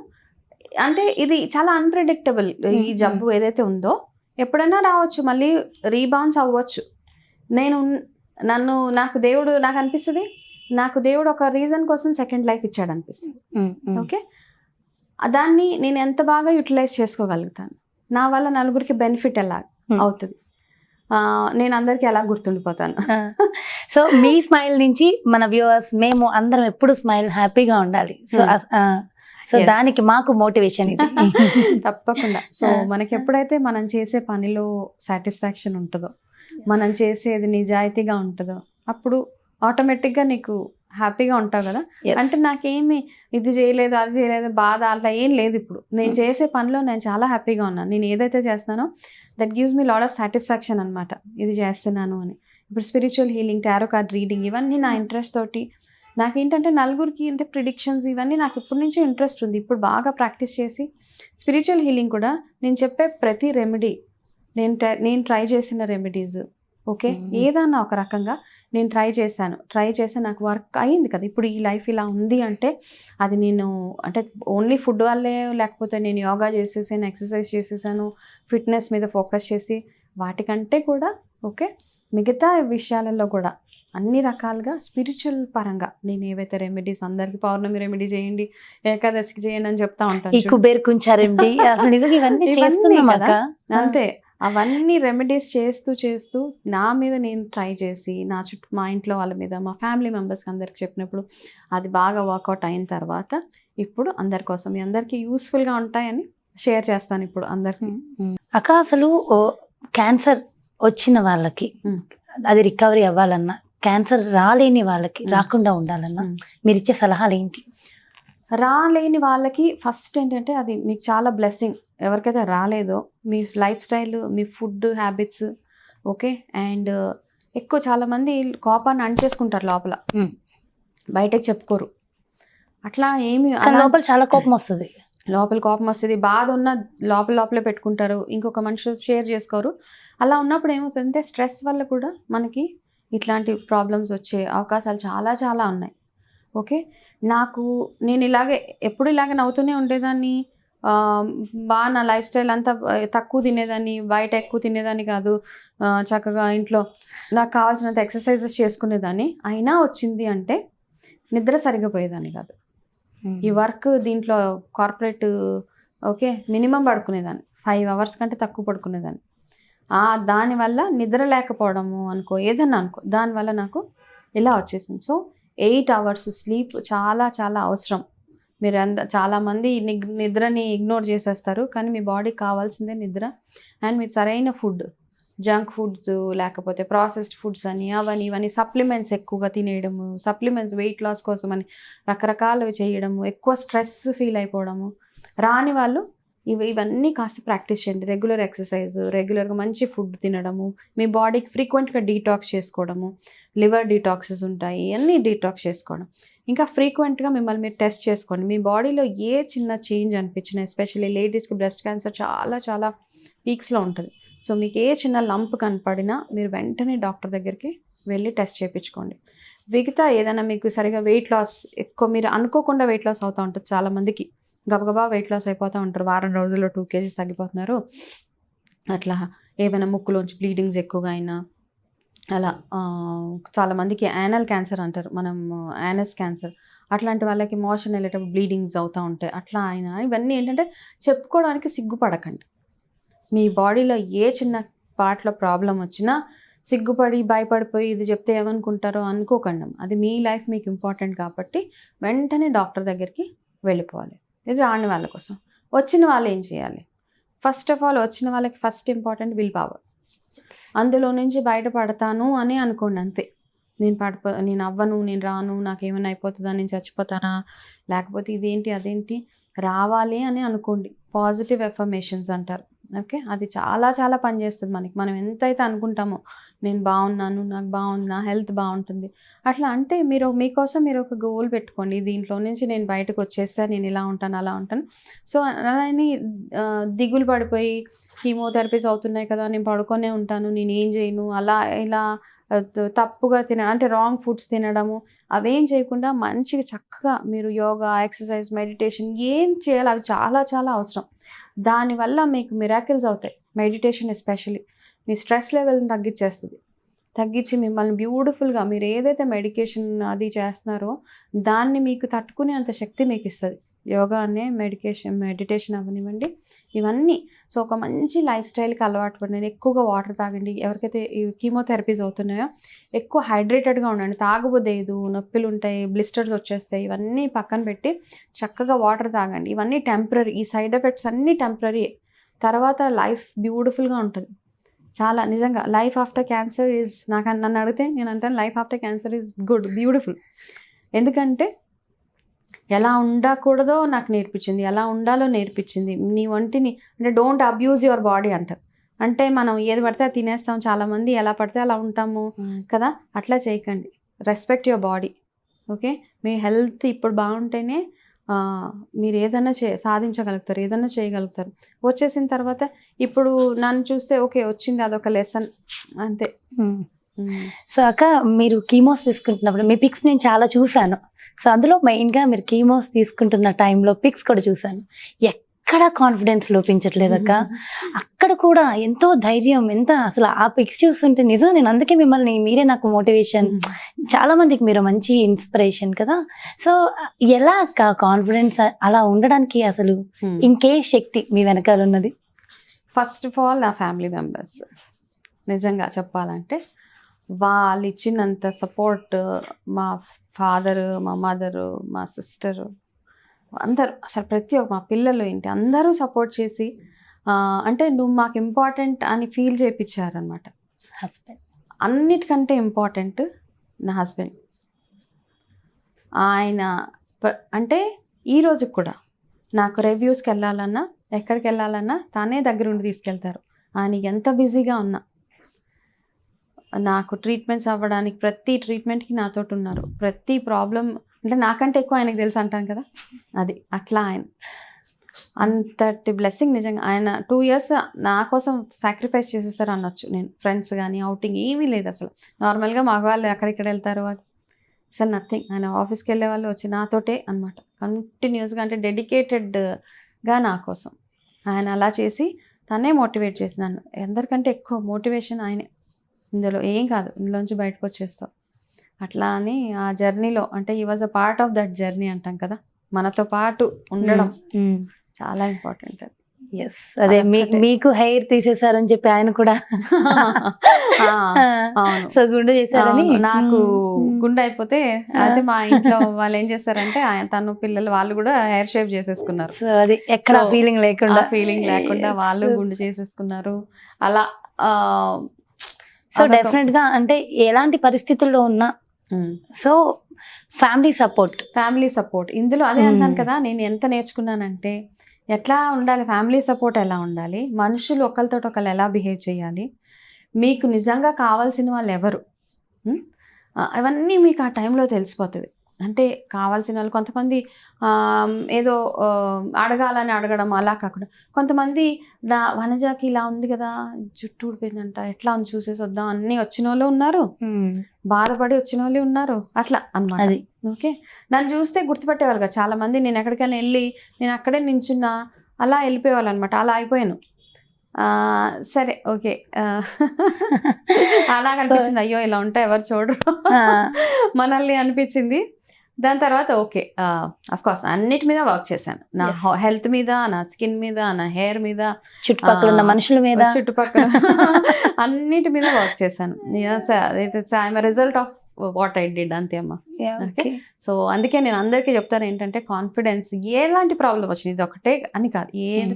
B: అంటే ఇది చాలా అన్ప్రెడిక్టబుల్. ఈ జబ్బు ఏదైతే ఉందో ఎప్పుడైనా రావచ్చు, మళ్ళీ రీబౌన్స్ అవ్వచ్చు. నాకు అనిపిస్తుంది, నాకు దేవుడు ఒక రీజన్ కోసం సెకండ్ లైఫ్ ఇచ్చాడు అనిపిస్తుంది. ఓకే, దాన్ని నేను ఎంత బాగా యూటిలైజ్ చేసుకోగలుగుతాను, నా వల్ల నలుగురికి బెనిఫిట్ ఎలా అవుతుంది, నేను అందరికీ ఎలా గుర్తుండిపోతాను.
A: సో మీ స్మైల్ నుంచి మన వ్యూవర్స్, మేము అందరం ఎప్పుడు స్మైల్ హ్యాపీగా ఉండాలి. సో దానికి మాకు మోటివేషన్ ఇది.
B: తప్పకుండా. సో మనకి ఎప్పుడైతే మనం చేసే పనిలో సాటిస్ఫాక్షన్ ఉంటుందో, మనం చేసేది నిజాయితీగా ఉంటుందో, అప్పుడు ఆటోమేటిక్గా నీకు హ్యాపీగా ఉంటావు కదా. అంటే నాకేమి ఇది చేయలేదు, అది చేయలేదు, బాధ అట్లా ఏం లేదు. ఇప్పుడు నేను చేసే పనిలో నేను చాలా హ్యాపీగా ఉన్నాను. నేను ఏదైతే చేస్తానో that gives me lot of satisfaction అనమాట, ఇది చేస్తున్నాను అని. ఇప్పుడు spiritual healing, tarot card reading, ఇవన్నీ నా ఇంట్రెస్ట్ తోటి. నాకేంటంటే నలుగురికి అంటే ప్రిడిక్షన్స్ ఇవన్నీ నాకు ఇప్పటి నుంచే ఇంట్రెస్ట్ ఉంది. ఇప్పుడు బాగా ప్రాక్టీస్ చేసి స్పిరిచువల్ హీలింగ్ కూడా నేను చెప్పే ప్రతి రెమెడీ, నేను ట్రై చేసిన రెమెడీస్, ఓకే, ఏదన్నా ఒక రకంగా నేను ట్రై చేసి నాకు వర్క్ అయ్యింది కదా. ఇప్పుడు ఈ లైఫ్ ఇలా ఉంది అంటే అది నేను అంటే ఓన్లీ ఫుడ్ వల్లే, లేకపోతే నేను యోగా చేసేసాను, ఎక్సర్సైజ్ చేసేసాను, ఫిట్నెస్ మీద ఫోకస్ చేసి, వాటికంటే కూడా ఓకే మిగతా విషయాలలో కూడా అన్ని రకాలుగా స్పిరిచువల్ పరంగా నేను ఏవైతే రెమెడీస్, అందరికి పౌర్ణమి రెమెడీ చేయండి, ఏకాదశికి చేయండి అని చెప్తా ఉంటాను.
A: కుబేర్ కుంచా రెమెడీ, అసలు నిజంగా ఇవన్నీ చేస్తున్నాం కదా.
B: అంతే, అవన్నీ రెమెడీస్ చేస్తూ నా మీద నేను ట్రై చేసి, మా ఇంట్లో వాళ్ళ మీద, మా ఫ్యామిలీ మెంబర్స్కి అందరికి చెప్పినప్పుడు అది బాగా వర్కౌట్ అయిన తర్వాత ఇప్పుడు అందరి కోసం, మీ అందరికీ యూస్ఫుల్గా ఉంటాయని షేర్ చేస్తాను ఇప్పుడు అందరికి.
A: అక్క అసలు క్యాన్సర్ వచ్చిన వాళ్ళకి అది రికవరీ అవ్వాలన్నా, క్యాన్సర్ రాలేని వాళ్ళకి రాకుండా ఉండాలన్నా మీరు ఇచ్చే సలహాలు ఏంటి?
B: రాలేని వాళ్ళకి ఫస్ట్ ఏంటంటే అది మీకు చాలా బ్లెస్సింగ్. ఎవరికైతే రాలేదో మీ లైఫ్ స్టైల్, మీ ఫుడ్ హ్యాబిట్స్, ఓకే, అండ్ ఎక్కువ చాలామంది కోపాన్ని అంటేసుకుంటారు లోపల, బయటకు చెప్పుకోరు. అట్లా ఏమి
A: లోపల చాలా కోపం వస్తుంది,
B: బాధ ఉన్న లోపలే పెట్టుకుంటారు, ఇంకొక మనుషులు షేర్ చేసుకోరు. అలా ఉన్నప్పుడు ఏమవుతుందంటే స్ట్రెస్ వల్ల కూడా మనకి ఇట్లాంటి ప్రాబ్లమ్స్ వచ్చే అవకాశాలు చాలా చాలా ఉన్నాయి. ఓకే, నేను ఎప్పుడు ఇలాగే నవ్వుతూనే ఉండేదాన్ని, బాగా నా లైఫ్ స్టైల్ అంతా తక్కువ తినేదాన్ని, బయట ఎక్కువ తినేదాన్ని కాదు, చక్కగా ఇంట్లో నాకు కావాల్సినంత ఎక్సర్సైజెస్ చేసుకునేదాన్ని. అయినా వచ్చింది అంటే నిద్ర సరిగ్గా పోయేదాన్ని కాదు. ఈ వర్క్ దీంట్లో కార్పొరేట్, ఓకే, మినిమం పడుకునేదాన్ని, 5 hours కంటే తక్కువ పడుకునేదాన్ని. దానివల్ల నిద్ర లేకపోవడము అనుకో, ఏదన్నా అనుకో, దానివల్ల నాకు ఇలా వచ్చేసింది. సో 8 hours స్లీప్ చాలా చాలా అవసరం. మీరు చాలామంది నిద్రని ఇగ్నోర్ చేసేస్తారు, కానీ మీ బాడీకి కావాల్సిందే నిద్ర. అండ్ మీరు సరైన ఫుడ్, జంక్ ఫుడ్స్ లేకపోతే ప్రాసెస్డ్ ఫుడ్స్ అని అవన్నీ ఇవన్నీ, సప్లిమెంట్స్ ఎక్కువగా తినేయడము, సప్లిమెంట్స్ వెయిట్ లాస్ కోసం అని రకరకాలవి చేయడము, ఎక్కువ స్ట్రెస్ ఫీల్ అయిపోవడము, రాని వాళ్ళు ఇవన్నీ కాస్త ప్రాక్టీస్ చేయండి. రెగ్యులర్ ఎక్సర్సైజ్, రెగ్యులర్గా మంచి ఫుడ్ తినడము, మీ బాడీకి ఫ్రీక్వెంట్గా డీటాక్స్ చేసుకోవడము, లివర్ డీటాక్సెస్ ఉంటాయి, ఇవన్నీ డీటాక్స్ చేసుకోవడం. ఇంకా ఫ్రీక్వెంట్గా మిమ్మల్ని మీరు టెస్ట్ చేసుకోండి. మీ బాడీలో ఏ చిన్న చేంజ్ అనిపించినా, ఎస్పెషల్లీ లేడీస్కి బ్రెస్ట్ క్యాన్సర్ చాలా చాలా పీక్స్లో ఉంటుంది. సో మీకు ఏ చిన్న లంప్ కనపడినా మీరు వెంటనే డాక్టర్ దగ్గరికి వెళ్ళి టెస్ట్ చేయించుకోండి. మిగతా ఏదైనా మీకు సరిగా వెయిట్ లాస్, ఎక్కువ మీరు అనుకోకుండా వెయిట్ లాస్ అవుతూ ఉంటుంది, చాలామందికి గబగబా వెయిట్ లాస్ అయిపోతూ ఉంటారు, వారం రోజుల్లో 2 kgs తగ్గిపోతున్నారు. అట్లా ఏమైనా ముక్కులోంచి బ్లీడింగ్స్ ఎక్కువగా అయినా, అలా చాలామందికి యానల్ క్యాన్సర్ అంటారు, మనం యానస్ క్యాన్సర్, అట్లాంటి వాళ్ళకి మోషన్ వెళ్ళేటప్పుడు బ్లీడింగ్స్ అవుతూ ఉంటాయి. అట్లా అయినా ఇవన్నీ ఏంటంటే చెప్పుకోవడానికి సిగ్గుపడకండి. మీ బాడీలో ఏ చిన్న పార్ట్లో ప్రాబ్లం వచ్చినా సిగ్గుపడి భయపడిపోయి ఇది చెప్తే ఏమనుకుంటారో అనుకోకండి. అది మీ లైఫ్ మీకు ఇంపార్టెంట్ కాబట్టి వెంటనే డాక్టర్ దగ్గరికి వెళ్ళిపోవాలి. ఇది రాని వాళ్ళ కోసం. వచ్చిన వాళ్ళు ఏం చేయాలి? ఫస్ట్ ఆఫ్ ఆల్ వచ్చిన వాళ్ళకి ఫస్ట్ ఇంపార్టెంట్ విల్ పవర్. అందులో నుంచి బయటపడతాను అని అనుకోండి, అంతే. నేను అవ్వను, నేను రాను, నాకేమైనా అయిపోతుందా, నేను చచ్చిపోతానా, లేకపోతే ఇదేంటి అదేంటి, రావాలి అని అనుకోండి. పాజిటివ్ ఎఫర్మేషన్స్ అంటారు. ఓకే, అది చాలా చాలా పనిచేస్తుంది మనకి. మనం ఎంతైతే అనుకుంటామో నేను బాగున్నాను, నాకు బాగుంది, నా హెల్త్ బాగుంటుంది అట్లా అంటే, మీకోసం మీరు ఒక గోల్ పెట్టుకోండి. దీంట్లో నుంచి నేను బయటకు వచ్చేస్తే నేను ఇలా ఉంటాను, అలా ఉంటాను. సో అలాని దిగులు పడిపోయి కీమోథెరపీస్ అవుతున్నాయి కదా, నేను పడుకొనే ఉంటాను, నేను ఏం చేయను, అలా ఇలా తప్పుగా అంటే రాంగ్ ఫుడ్స్ తినడము అవేం చేయకుండా మంచిగా చక్కగా మీరు యోగా, ఎక్సర్సైజ్, మెడిటేషన్ ఏం చేయాలి, అవి చాలా చాలా అవసరం. దానివల్ల మీకు మిరాకిల్స్ అవుతాయి. మెడిటేషన్ ఎస్పెషల్లీ మీ స్ట్రెస్ లెవెల్ని తగ్గించి మిమ్మల్ని బ్యూటిఫుల్గా, మీరు ఏదైతే అది చేస్తున్నారో దాన్ని మీకు తట్టుకునే అంత శక్తి మీకు ఇస్తుంది. యోగా అనే మెడిటేషన్ అవనివ్వండి, ఇవన్నీ. సో ఒక మంచి లైఫ్ స్టైల్కి అలవాటు పడండి. ఎక్కువగా వాటర్ తాగండి. ఎవరికైతే ఈ కీమోథెరపీస్ అవుతున్నాయో ఎక్కువ హైడ్రేటెడ్గా ఉండండి. తాగబోదేదు, నొప్పులు ఉంటాయి, బ్లిస్టర్స్ వచ్చేస్తాయి, ఇవన్నీ పక్కన పెట్టి చక్కగా వాటర్ తాగండి. ఇవన్నీ టెంపరీ, ఈ సైడ్ ఎఫెక్ట్స్ అన్నీ టెంపరీ. తర్వాత లైఫ్ బ్యూటిఫుల్గా ఉంటుంది. చాలా నిజంగా లైఫ్ ఆఫ్టర్ క్యాన్సర్ ఈజ్, నన్ను అడిగితే నేను అంటాను life after cancer is good, beautiful. ఎందుకంటే ఎలా ఉండకూడదో నాకు నేర్పించింది, ఎలా ఉండాలో నేర్పించింది. నీ ఒంటిని అంటే డోంట్ అబ్యూజ్ యువర్ బాడీ అంటారు. అంటే మనం ఏది పడితే అది తినేస్తాం, చాలామంది ఎలా పడితే అలా ఉంటాము కదా, అట్లా చేయకండి. Respect your body. Okay, me health ఇప్పుడు బాగుంటేనే మీరు ఏదైనా సాధించగలుగుతారు, ఏదైనా చేయగలుగుతారు. వచ్చేసిన తర్వాత ఇప్పుడు నన్ను చూస్తే ఓకే వచ్చింది, అదొక లెసన్ అంతే.
A: సో అక్క, మీరు కీమోస్ తీసుకుంటున్నప్పుడు మీ పిక్స్ నేను చాలా చూశాను. సో అందులో మెయిన్గా మీరు కీమోస్ తీసుకుంటున్న టైంలో పిక్స్ కూడా చూశాను. ఎక్కడ కాన్ఫిడెన్స్ లోపించట్లేదు అక్క. అక్కడ కూడా ఎంతో ధైర్యం, అసలు ఆ పిక్స్ చూస్తుంటే నిజం, నేను అందుకే మీరే నాకు మోటివేషన్, చాలా మందికి మీరు మంచి ఇన్స్పిరేషన్ కదా. సో ఎలా అక్క కాన్ఫిడెన్స్ అలా ఉండడానికి అసలు ఇంకే శక్తి మీ వెనకాల ఉన్నది?
B: ఫస్ట్ ఆఫ్ ఆల్ నా ఫ్యామిలీ మెంబర్స్. నిజంగా చెప్పాలంటే వాళ్ళు ఇచ్చినంత సపోర్ట్, మా ఫాదరు, మా మదరు, మా సిస్టరు, అందరూ అసలు ప్రతి ఒక్క మా పిల్లలు ఏంటి అందరూ సపోర్ట్ చేసి అంటే నువ్వు మాకు ఇంపార్టెంట్ అని ఫీల్ చేయించారనమాట.
A: హస్బెండ్
B: అన్నిటికంటే ఇంపార్టెంట్ నా హస్బెండ్. ఆయన అంటే ఈ రోజుకి కూడా నాకు రివ్యూస్కి వెళ్ళాలన్నా, ఎక్కడికి వెళ్ళాలన్నా తానే దగ్గరుండి తీసుకెళ్తారు. ఆయన ఎంత బిజీగా ఉన్నా నాకు ట్రీట్మెంట్స్ అవ్వడానికి ప్రతి ట్రీట్మెంట్కి నాతోటి ఉన్నారు. ప్రతి ప్రాబ్లం అంటే నాకంటే ఎక్కువ ఆయనకు తెలుసు అంటాను కదా, అది అట్లా. ఆయన అంతటి బ్లెస్సింగ్ నిజంగా. ఆయన 2 years నా కోసం సాక్రిఫైస్ చేసేసారు అనొచ్చు నేను. ఫ్రెండ్స్ కానీ అవుటింగ్ ఏమీ లేదు అసలు. నార్మల్గా మగవాళ్ళు ఎక్కడిక్కడ వెళ్తారు, అసలు నథింగ్. ఆయన ఆఫీస్కి వెళ్ళే వాళ్ళు వచ్చి నాతోటే అనమాట కంటిన్యూస్గా, అంటే డెడికేటెడ్గా నా కోసం. ఆయన అలా చేసి తనే మోటివేట్ చేసినాను. అందరికంటే ఎక్కువ మోటివేషన్ ఆయనే. ఇందులో ఏం కాదు, ఇందులోంచి బయటకు వచ్చేస్తావు అట్లా అని. ఆ జర్నీలో అంటే ఈ was a part of that journey అంటాం కదా, మనతో పాటు ఉండడం చాలా ఇంపార్టెంట్. అది
A: ఎస్, అదే మీకు హెయిర్ తీసేసారని చెప్పి ఆయన కూడా సో గుండు చేశారని.
B: నాకు గుండె అయిపోతే అయితే మా ఇంట్లో వాళ్ళు ఏం చేస్తారంటే తను పిల్లలు వాళ్ళు కూడా హెయిర్ షేప్ చేసేసుకున్నారు.
A: సో అది ఎక్కడ ఫీలింగ్ లేకుండా
B: వాళ్ళు గుండు చేసేసుకున్నారు అలా.
A: సో డెఫినెట్ గా అంటే ఎలాంటి పరిస్థితుల్లో ఉన్నా సో ఫ్యామిలీ సపోర్ట్ ఇందులో అదే అంటాను కదా. నేను ఎంత నేర్చుకున్నానంటే ఎట్లా ఉండాలి, ఫ్యామిలీ సపోర్ట్ ఎలా ఉండాలి, మనుషులు ఒకరితో ఒకరు ఎలా బిహేవ్ చేయాలి, మీకు నిజంగా కావాల్సిన వాళ్ళు ఎవరు, అవన్నీ మీకు ఆ టైంలో తెలిసిపోతుంది. అంటే కావాల్సిన వాళ్ళు కొంతమంది ఏదో అడగాలని అడగడం అలా కాకుండా, కొంతమంది వనజాకి ఇలా ఉంది కదా, జుట్టు ఊడిపోయిందంట, ఎట్లా ఉంది చూసేసి వద్దాం అన్నీ వచ్చిన వాళ్ళు ఉన్నారు, బాధపడి వచ్చిన వాళ్ళు ఉన్నారు, అట్లా అన్నమాట. ఓకే, నన్ను చూస్తే గుర్తుపెట్టేవాళ్ళు కదా చాలా మంది. నేను ఎక్కడికైనా వెళ్ళి నేను అక్కడే నించున్నా అలా వెళ్ళిపోయేవాళ్ళు అనమాట. అలా అయిపోయాను. సరే ఓకే, అలా అనిపించింది, అయ్యో ఇలా ఉంటా ఎవరు చూడరు మనల్ని అనిపించింది. దాని తర్వాత ఓకే, అఫ్కోర్స్ అన్నిటి మీద వర్క్ చేశాను. నా హెల్త్ మీద, నా స్కిన్ మీద, నా హెయిర్ మీద, చుట్టుపక్కల ఉన్న మనుషుల మీద,
B: చుట్టుపక్కల అన్నిటి మీద వర్క్ చేశాను. I'm result of what I did అంతే అమ్మా.
A: ఓకే.
B: సో అందుకే నేను అందరికీ చెప్తాను ఏంటంటే కాన్ఫిడెన్స్, ఎలాంటి ప్రాబ్లం వచ్చింది ఇది ఒకటే అని కాదు,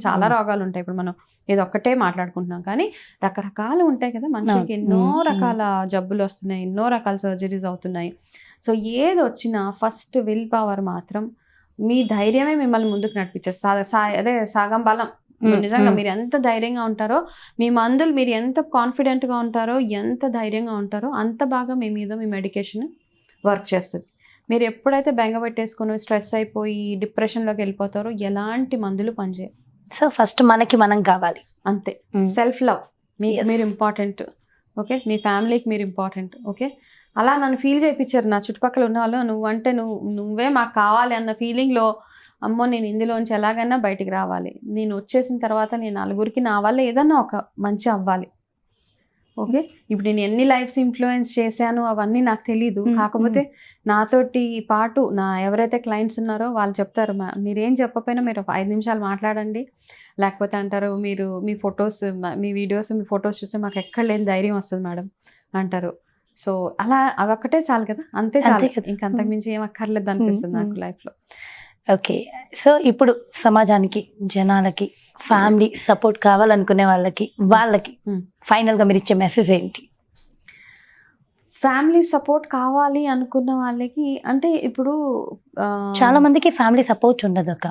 B: చాలా రోగాలు ఉంటాయి. ఇప్పుడు మనం ఇది ఒక్కటే మాట్లాడుకుంటున్నాం కానీ రకరకాలు ఉంటాయి కదా మనుషులకి, ఎన్నో రకాల జబ్బులు వస్తున్నాయి, ఎన్నో రకాల సర్జరీస్ అవుతున్నాయి. సో ఏది వచ్చినా ఫస్ట్ విల్ పవర్ మాత్రం, మీ ధైర్యమే మిమ్మల్ని ముందుకు నడిపించేస్తారు. అదే సగం బలం. నిజంగా మీరు ఎంత ధైర్యంగా ఉంటారో, మీ మందులు మీరు ఎంత కాన్ఫిడెంట్గా ఉంటారో, ఎంత ధైర్యంగా ఉంటారో అంత బాగా మీ మీద మీ మెడికేషన్ వర్క్ చేస్తుంది. మీరు ఎప్పుడైతే బెంగ పెట్టేసుకుని స్ట్రెస్ అయిపోయి డిప్రెషన్లోకి వెళ్ళిపోతారో ఎలాంటి మందులు పనిచేయవు.
A: సో ఫస్ట్ మనకి మనం కావాలి
B: అంతే. సెల్ఫ్ లవ్, మీరు ఇంపార్టెంట్. ఓకే, మీ ఫ్యామిలీకి మీరు ఇంపార్టెంట్. ఓకే, అలా నన్ను ఫీల్ చేయించారు నా చుట్టుపక్కల ఉన్న వాళ్ళు. నువ్వే మాకు కావాలి అన్న ఫీలింగ్లో, అమ్మో నేను ఇందులోంచి ఎలాగైనా బయటికి రావాలి, నేను వచ్చేసిన తర్వాత నేను నలుగురికి నా వల్ల ఏదన్నా ఒక మంచి అవ్వాలి. ఓకే, ఇప్పుడు నేను ఎన్ని లైఫ్స్ ఇన్ఫ్లుయెన్స్ చేశాను అవన్నీ నాకు తెలీదు. కాకపోతే నాతోటి పాటు ఎవరైతే క్లయింట్స్ ఉన్నారో వాళ్ళు చెప్తారు, మీరేం చెప్పకపోయినా మీరు ఒక 5 నిమిషాలు మాట్లాడండి, లేకపోతే అంటారు మీరు మీ ఫొటోస్, మీ వీడియోస్, మీ ఫొటోస్ చూస్తే మాకు ఎక్కడ లేని ధైర్యం వస్తుంది మేడం అంటారు. సో అలా అవొక్కటే చాలు కదా, అంతే చాలు, ఇంకంతకు మించి ఏం అక్కర్లేదు అనిపిస్తుంది నాకు లైఫ్లో.
A: ఓకే, సో ఇప్పుడు సమాజానికి, జనాలకి ఫ్యామిలీ సపోర్ట్ కావాలనుకునే వాళ్ళకి ఫైనల్గా మీరు ఇచ్చే మెసేజ్ ఏంటి?
B: ఫ్యామిలీ సపోర్ట్ కావాలి అనుకున్న వాళ్ళకి అంటే ఇప్పుడు
A: చాలా మందికి ఫ్యామిలీ సపోర్ట్ ఉండదు అక్క,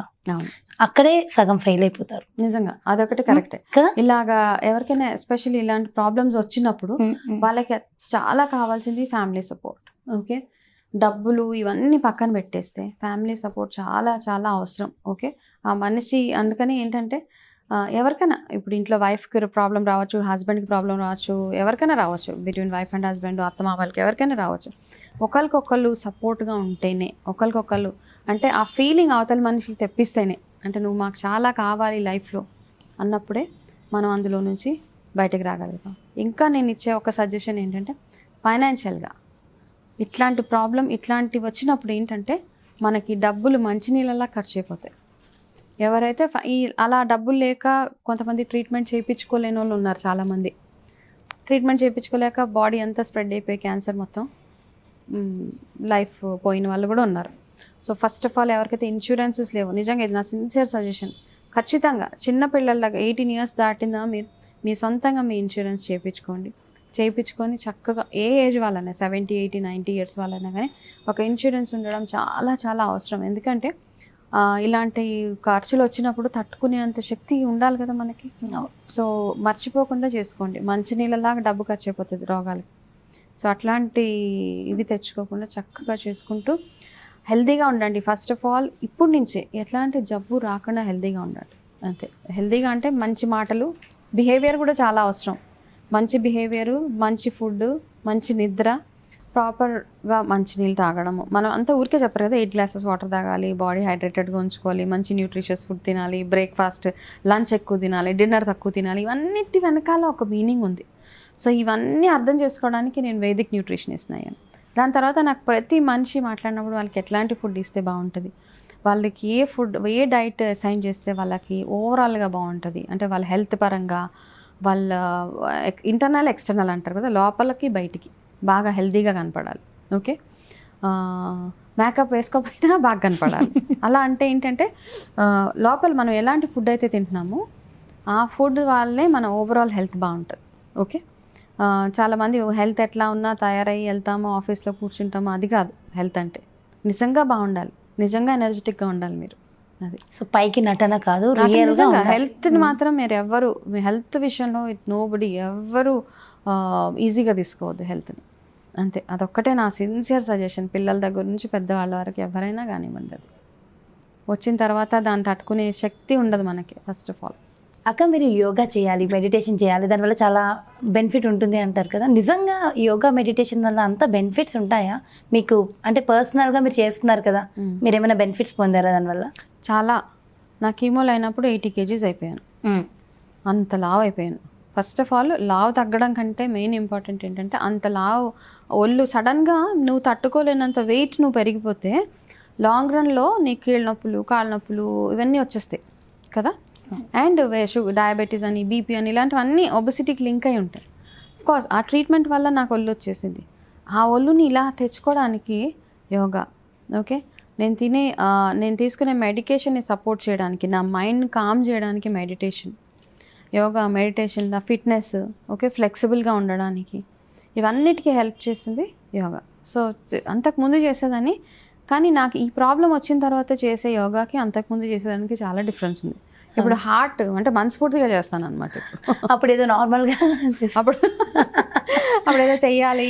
A: అక్కడే సగం ఫెయిల్ అయిపోతారు.
B: నిజంగా అదొకటి కరెక్టే. ఇలాగా ఎవరికైనా ఎస్పెషల్లీ ఇలాంటి ప్రాబ్లమ్స్ వచ్చినప్పుడు వాళ్ళకి చాలా కావాల్సింది ఫ్యామిలీ సపోర్ట్. ఓకే, డబ్బులు ఇవన్నీ పక్కన పెట్టేస్తే ఫ్యామిలీ సపోర్ట్ చాలా చాలా అవసరం. ఓకే, ఆ మనిషి అందుకని ఏంటంటే ఎవరికైనా ఇప్పుడు ఇంట్లో వైఫ్కి ప్రాబ్లం రావచ్చు, హస్బెండ్కి ప్రాబ్లం రావచ్చు, ఎవరికైనా రావచ్చు, బిట్వీన్ వైఫ్ అండ్ హస్బెండ్, అత్తమామలకి ఎవరికైనా రావచ్చు. ఒకరికొకళ్ళు సపోర్ట్గా ఉంటేనే, ఒకరికొకళ్ళు అంటే ఆ ఫీలింగ్ అవతల మనిషికి తెప్పిస్తేనే, అంటే నువ్వు మాకు చాలా కావాలి లైఫ్లో అన్నప్పుడే మనం అందులో నుంచి బయటకు రాగలుగుతాం. ఇంకా నేను ఇచ్చే ఒక సజెషన్ ఏంటంటే ఫైనాన్షియల్గా ఇట్లాంటి ప్రాబ్లం ఇట్లాంటివి వచ్చినప్పుడు ఏంటంటే మనకి డబ్బులు మంచినీళ్ళలా ఖర్చు అయిపోతాయి. ఎవరైతే అలా డబ్బులు లేక కొంతమంది ట్రీట్మెంట్ చేయించుకోలేని వాళ్ళు ఉన్నారు. చాలామంది ట్రీట్మెంట్ చేయించుకోలేక బాడీ అంతా స్ప్రెడ్ అయిపోయి క్యాన్సర్ మొత్తం లైఫ్ పోయిన వాళ్ళు కూడా ఉన్నారు. సో ఫస్ట్ ఆఫ్ ఆల్ ఎవరికైతే ఇన్సూరెన్సెస్ లేవు, నిజంగా ఇది నా సిన్సియర్ సజెషన్, ఖచ్చితంగా చిన్న పిల్లల్లాగా 18 years దాటిందా మీరు మీ సొంతంగా మీ ఇన్సూరెన్స్ చేయించుకొని చక్కగా ఏ ఏజ్ వాళ్ళైనా 70, 80, 90 years వాళ్ళైనా కానీ ఒక ఇన్సూరెన్స్ ఉండడం చాలా చాలా అవసరం. ఎందుకంటే ఇలాంటి ఖర్చులు వచ్చినప్పుడు తట్టుకునేంత శక్తి ఉండాలి కదా మనకి. సో మర్చిపోకుండా చేసుకోండి, మంచినీళ్ళలాగా డబ్బు ఖర్చు అయిపోతుంది రోగాలకి. సో అట్లాంటి ఇవి తెచ్చుకోకుండా చక్కగా చేసుకుంటూ హెల్తీగా ఉండండి. ఫస్ట్ ఆఫ్ ఆల్ ఇప్పుడు నుంచే ఎట్లాంటి జబ్బు రాకుండా హెల్తీగా ఉండండి. అంతే, హెల్తీగా అంటే మంచి మాటలు, బిహేవియర్ కూడా చాలా అవసరం. మంచి బిహేవియరు, మంచి ఫుడ్, మంచి నిద్ర, ప్రాపర్గా మంచినీళ్ళు తాగడము. మనం అంతా ఊరికే చెప్పరు కదా, 8 glasses వాటర్ తాగాలి, బాడీ హైడ్రేటెడ్గా ఉంచుకోవాలి, మంచి న్యూట్రిషియస్ ఫుడ్ తినాలి, బ్రేక్ఫాస్ట్ లంచ్ ఎక్కువ తినాలి, డిన్నర్ తక్కువ తినాలి, ఇవన్నిటి వెనకాల ఒక మీనింగ్ ఉంది. సో ఇవన్నీ అర్థం చేసుకోవడానికి నేను వేదిక్ న్యూట్రిషనిస్ట్ అయ్యాను. దాని తర్వాత నాకు ప్రతి మనిషి మాట్లాడినప్పుడు వాళ్ళకి ఎట్లాంటి ఫుడ్ ఇస్తే బాగుంటుంది, వాళ్ళకి ఏ డైట్ అసైన్ చేస్తే వాళ్ళకి ఓవరాల్గా బాగుంటుంది, అంటే వాళ్ళ హెల్త్ పరంగా, వాళ్ళ ఇంటర్నల్ ఎక్స్టర్నల్ అంటారు కదా, లోపలికి బయటికి బాగా హెల్తీగా కనపడాలి. ఓకే, మేకప్ వేసుకోకపోయినా బాగా కనపడాలి. అలా అంటే ఏంటంటే లోపల మనం ఎలాంటి ఫుడ్ అయితే తింటున్నామో ఆ ఫుడ్ వల్లే మన ఓవరాల్ హెల్త్ బాగుంటుంది. ఓకే, చాలామంది హెల్త్ ఎట్లా ఉన్నా తయారయ్యి వెళ్తామో ఆఫీస్లో కూర్చుంటామో, అది కాదు హెల్త్ అంటే. నిజంగా బాగుండాలి, నిజంగా ఎనర్జెటిక్గా ఉండాలి మీరు. అది సో
A: పైకి నటన కాదు,
B: నిజంగా హెల్త్ని మాత్రం మీరు ఎవ్వరు మీ హెల్త్ విషయంలో నోబడి ఎవ్వరు ఈజీగా తీసుకోవద్దు హెల్త్ని. అంతే, అదొక్కటే నా సిన్సియర్ సజెషన్. పిల్లల దగ్గర నుంచి పెద్దవాళ్ళ వరకు ఎవరైనా కానివ్వండి, అది వచ్చిన తర్వాత దాన్ని తట్టుకునే శక్తి ఉండదు మనకి. ఫస్ట్ ఆఫ్ ఆల్
A: అక్క, మీరు యోగా చేయాలి, మెడిటేషన్ చేయాలి, దానివల్ల చాలా బెనిఫిట్ ఉంటుంది అంటారు కదా. నిజంగా యోగా మెడిటేషన్ వల్ల అంత బెనిఫిట్స్ ఉంటాయా మీకు? అంటే పర్సనల్గా మీరు చేస్తున్నారు కదా, మీరు ఏమైనా బెనిఫిట్స్ పొందారా దానివల్ల?
B: చాలా. నా కీమోలు అయినప్పుడు 80 kgs అయిపోయాను, అంత లావు అయిపోయాను. ఫస్ట్ ఆఫ్ ఆల్ లావు తగ్గడం కంటే మెయిన్ ఇంపార్టెంట్ ఏంటంటే అంత లావు ఒళ్ళు సడన్గా నువ్వు తట్టుకోలేనంత వెయిట్ నువ్వు పెరిగిపోతే లాంగ్ రన్లో నీ కీళ్ళ నొప్పులు, కాళ్ళ నొప్పులు ఇవన్నీ వచ్చేస్తాయి కదా. అండ్ డయాబెటీస్ అని, బీపీ అని, ఇలాంటివన్నీ ఒబెసిటీకి లింక్ అయి ఉంటాయి. కోర్స్ ఆ ట్రీట్మెంట్ వల్ల నాకు ఒళ్ళు వచ్చేసింది. ఆ ఒళ్ళుని ఇలా తెచ్చుకోవడానికి యోగా. ఓకే, నేను తీసుకునే మెడికేషన్ని సపోర్ట్ చేయడానికి, నా మైండ్ కామ్ చేయడానికి మెడిటేషన్, యోగా, మెడిటేషన్, నా ఫిట్నెస్, ఓకే, ఫ్లెక్సిబుల్గా ఉండడానికి, ఇవన్నిటికీ హెల్ప్ చేసింది యోగా. సో అంతకుముందు చేసేదాన్ని, కానీ నాకు ఈ ప్రాబ్లం వచ్చిన తర్వాత చేసే యోగాకి అంతకుముందు చేసేదానికి చాలా డిఫరెన్స్ ఉంది. ఇప్పుడు హార్ట్ అంటే మనస్ఫూర్తిగా చేస్తాను అనమాట.
A: అప్పుడు ఏదో నార్మల్గా
B: అప్పుడు ఏదో చెయ్యాలి.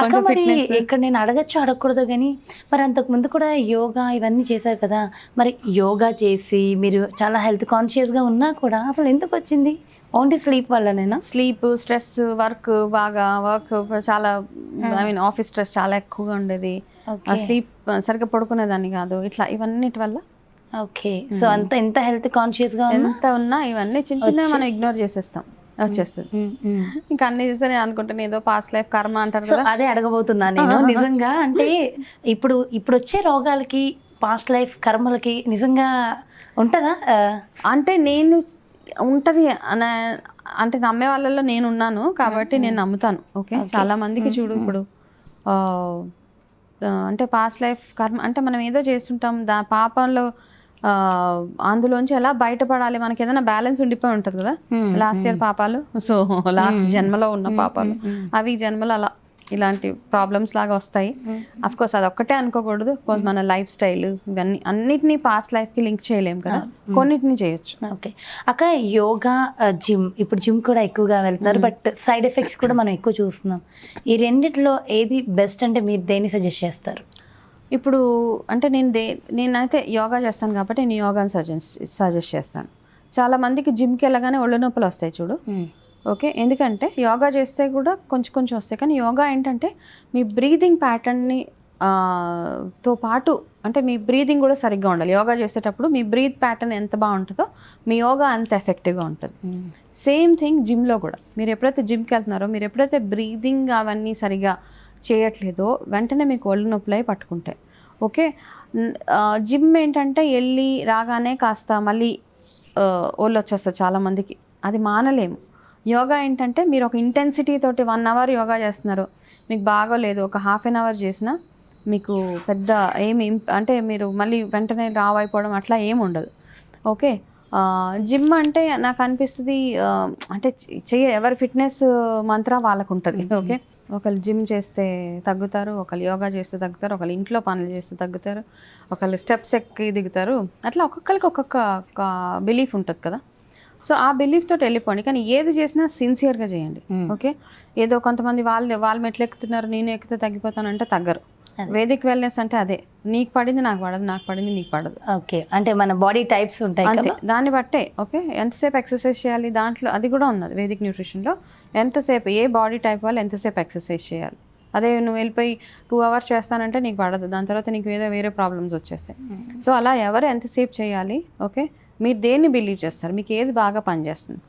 A: అక్క మరి ఇక్కడ నేను అడగచ్చు అడగకూడదు కానీ, మరి అంతకుముందు కూడా యోగా ఇవన్నీ చేశారు కదా, మరి యోగా చేసి మీరు చాలా హెల్త్ కాన్షియస్గా ఉన్నా కూడా అసలు ఎందుకు వచ్చింది? ఓన్లీ స్లీప్ వల్లనేనా?
B: స్లీప్, స్ట్రెస్, వర్క్ చాలా, ఐ మీన్ ఆఫీస్ స్ట్రెస్ చాలా ఎక్కువగా ఉండేది. స్లీప్ సరిగ్గా పడుకునేదాన్ని కాదు. ఇట్లా ఇవన్నిటి వల్ల.
A: ఓకే, సో అంత ఎంత హెల్త్ కాన్షియస్గా
B: ఎంత ఉన్నా ఇవన్నీ చిన్న చిన్న మనం ఇగ్నోర్ చేసేస్తాం, వచ్చేస్తుంది. ఇంకా అన్ని చేస్తే నేను అనుకుంటాను ఏదో పాస్ట్ లైఫ్ కర్మ అంటారు కదా,
A: అదే అడగబోతున్నాను నేను. నిజంగా అంటే ఇప్పుడు వచ్చే రోగాలకి పాస్ట్ లైఫ్ కర్మలకి నిజంగా ఉంటుందా?
B: అంటే నేను ఉంటుంది అంటే నమ్మే వాళ్ళలో నేను ఉన్నాను కాబట్టి నేను నమ్ముతాను. ఓకే, చాలా మందికి చూడు ఇప్పుడు అంటే పాస్ట్ లైఫ్ కర్మ అంటే మనం ఏదో చేస్తుంటాం, పాపంలో అందులోంచి ఎలా బయటపడాలి, మనకి ఏదైనా బ్యాలెన్స్ ఉండిపోయి ఉంటుంది కదా, లాస్ట్ ఇయర్ పాపాలు, సో లాస్ట్ జన్మలో ఉన్న పాపాలు అవి జన్మలో అలా ఇలాంటి ప్రాబ్లమ్స్ లాగా వస్తాయి. అఫ్కోర్స్ అది ఒక్కటే అనుకోకూడదు, మన లైఫ్ స్టైల్ ఇవన్నీ అన్నిటినీ పాస్ట్ లైఫ్కి లింక్ చేయలేము కదా, కొన్నిటిని చేయొచ్చు.
A: ఓకే అక్క, యోగా, జిమ్, ఇప్పుడు జిమ్ కూడా ఎక్కువగా వెళ్తున్నారు, బట్ సైడ్ ఎఫెక్ట్స్ కూడా మనం ఎక్కువ చూస్తున్నాం. ఈ రెండిట్లో ఏది బెస్ట్ అంటే మీరు దేన్ని సజెస్ట్ చేస్తారు?
B: ఇప్పుడు అంటే నేనైతే యోగా చేస్తాను కాబట్టి నేను యోగాని సజెస్ట్ చేస్తాను. చాలామందికి జిమ్కి వెళ్ళగానే ఒళ్ళు నొప్పులు వస్తాయి చూడు. ఓకే, ఎందుకంటే యోగా చేస్తే కూడా కొంచెం వస్తాయి, కానీ యోగా ఏంటంటే మీ బ్రీదింగ్ ప్యాటర్న్ని తో పాటు అంటే మీ బ్రీదింగ్ కూడా సరిగ్గా ఉండాలి. యోగా చేసేటప్పుడు మీ బ్రీత్ ప్యాటర్న్ ఎంత బాగుంటుందో మీ యోగా అంత ఎఫెక్టివ్గా ఉంటుంది. సేమ్ థింగ్ జిమ్లో కూడా. మీరు ఎప్పుడైతే జిమ్కి వెళ్తున్నారో, మీరు ఎప్పుడైతే బ్రీదింగ్ అవన్నీ సరిగా చేయట్లేదో వెంటనే మీకు ఒళ్ళు నొప్పులై పట్టుకుంటాయి. ఓకే, జిమ్ ఏంటంటే వెళ్ళి రాగానే కాస్త మళ్ళీ ఒళ్ళు వచ్చేస్తుంది చాలామందికి, అది మానలేము. యోగా ఏంటంటే మీరు ఒక ఇంటెన్సిటీ తోటి 1 అవర్ యోగా చేస్తున్నారు, మీకు బాగోలేదు, ఒక హాఫ్ అన్ అవర్ చేసినా మీకు పెద్ద ఏమి అంటే మీరు మళ్ళీ వెంటనే రావైపోవడం అట్లా ఏమి ఉండదు. ఓకే, జిమ్ అంటే నాకు అనిపిస్తుంది అంటే ఎవరి ఫిట్నెస్ మంత్ర వాళ్ళకు ఉంటుంది. ఓకే, ఒకళ్ళు జిమ్ చేస్తే తగ్గుతారు, ఒకళ్ళు యోగా చేస్తే తగ్గుతారు, ఒకళ్ళు ఇంట్లో పనులు చేస్తే తగ్గుతారు, ఒకళ్ళు స్టెప్స్ ఎక్కి దిగుతారు, అట్లా ఒక్కొక్కరికి ఒక్కొక్క బిలీఫ్ ఉంటుంది కదా. సో ఆ బిలీఫ్ తోటి వెళ్ళిపోండి, కానీ ఏది చేసినా సిన్సియర్గా చేయండి. ఓకే, ఏదో కొంతమంది వాళ్ళు మెట్లు ఎక్కుతున్నారు నేను ఎక్కితే తగ్గిపోతానంటే తగ్గరు. వేదిక్ వెల్నెస్ అంటే అదే, నీకు పడింది నాకు పడదు, నాకు పడింది నీకు పడదు.
A: ఓకే, అంటే మన బాడీ టైప్స్ ఉంటాయి
B: అంతే, దాన్ని బట్టే. ఓకే, ఎంతసేపు ఎక్సర్సైజ్ చేయాలి దాంట్లో అది కూడా ఉన్నది వేదిక్ న్యూట్రిషన్లో. ఎంతసేపు ఏ బాడీ టైప్ వాళ్ళు ఎంతసేపు ఎక్సర్సైజ్ చేయాలి. అదే నువ్వు వెళ్ళిపోయి 2 అవర్స్ చేస్తానంటే నీకు పడదు, దాని తర్వాత నీకు ఏదో వేరే ప్రాబ్లమ్స్ వచ్చేస్తాయి. సో అలా ఎవరు ఎంతసేపు చేయాలి, ఓకే, మీరు దేన్ని బిలీవ్ చేస్తారు, మీకు ఏది బాగా పనిచేస్తుంది.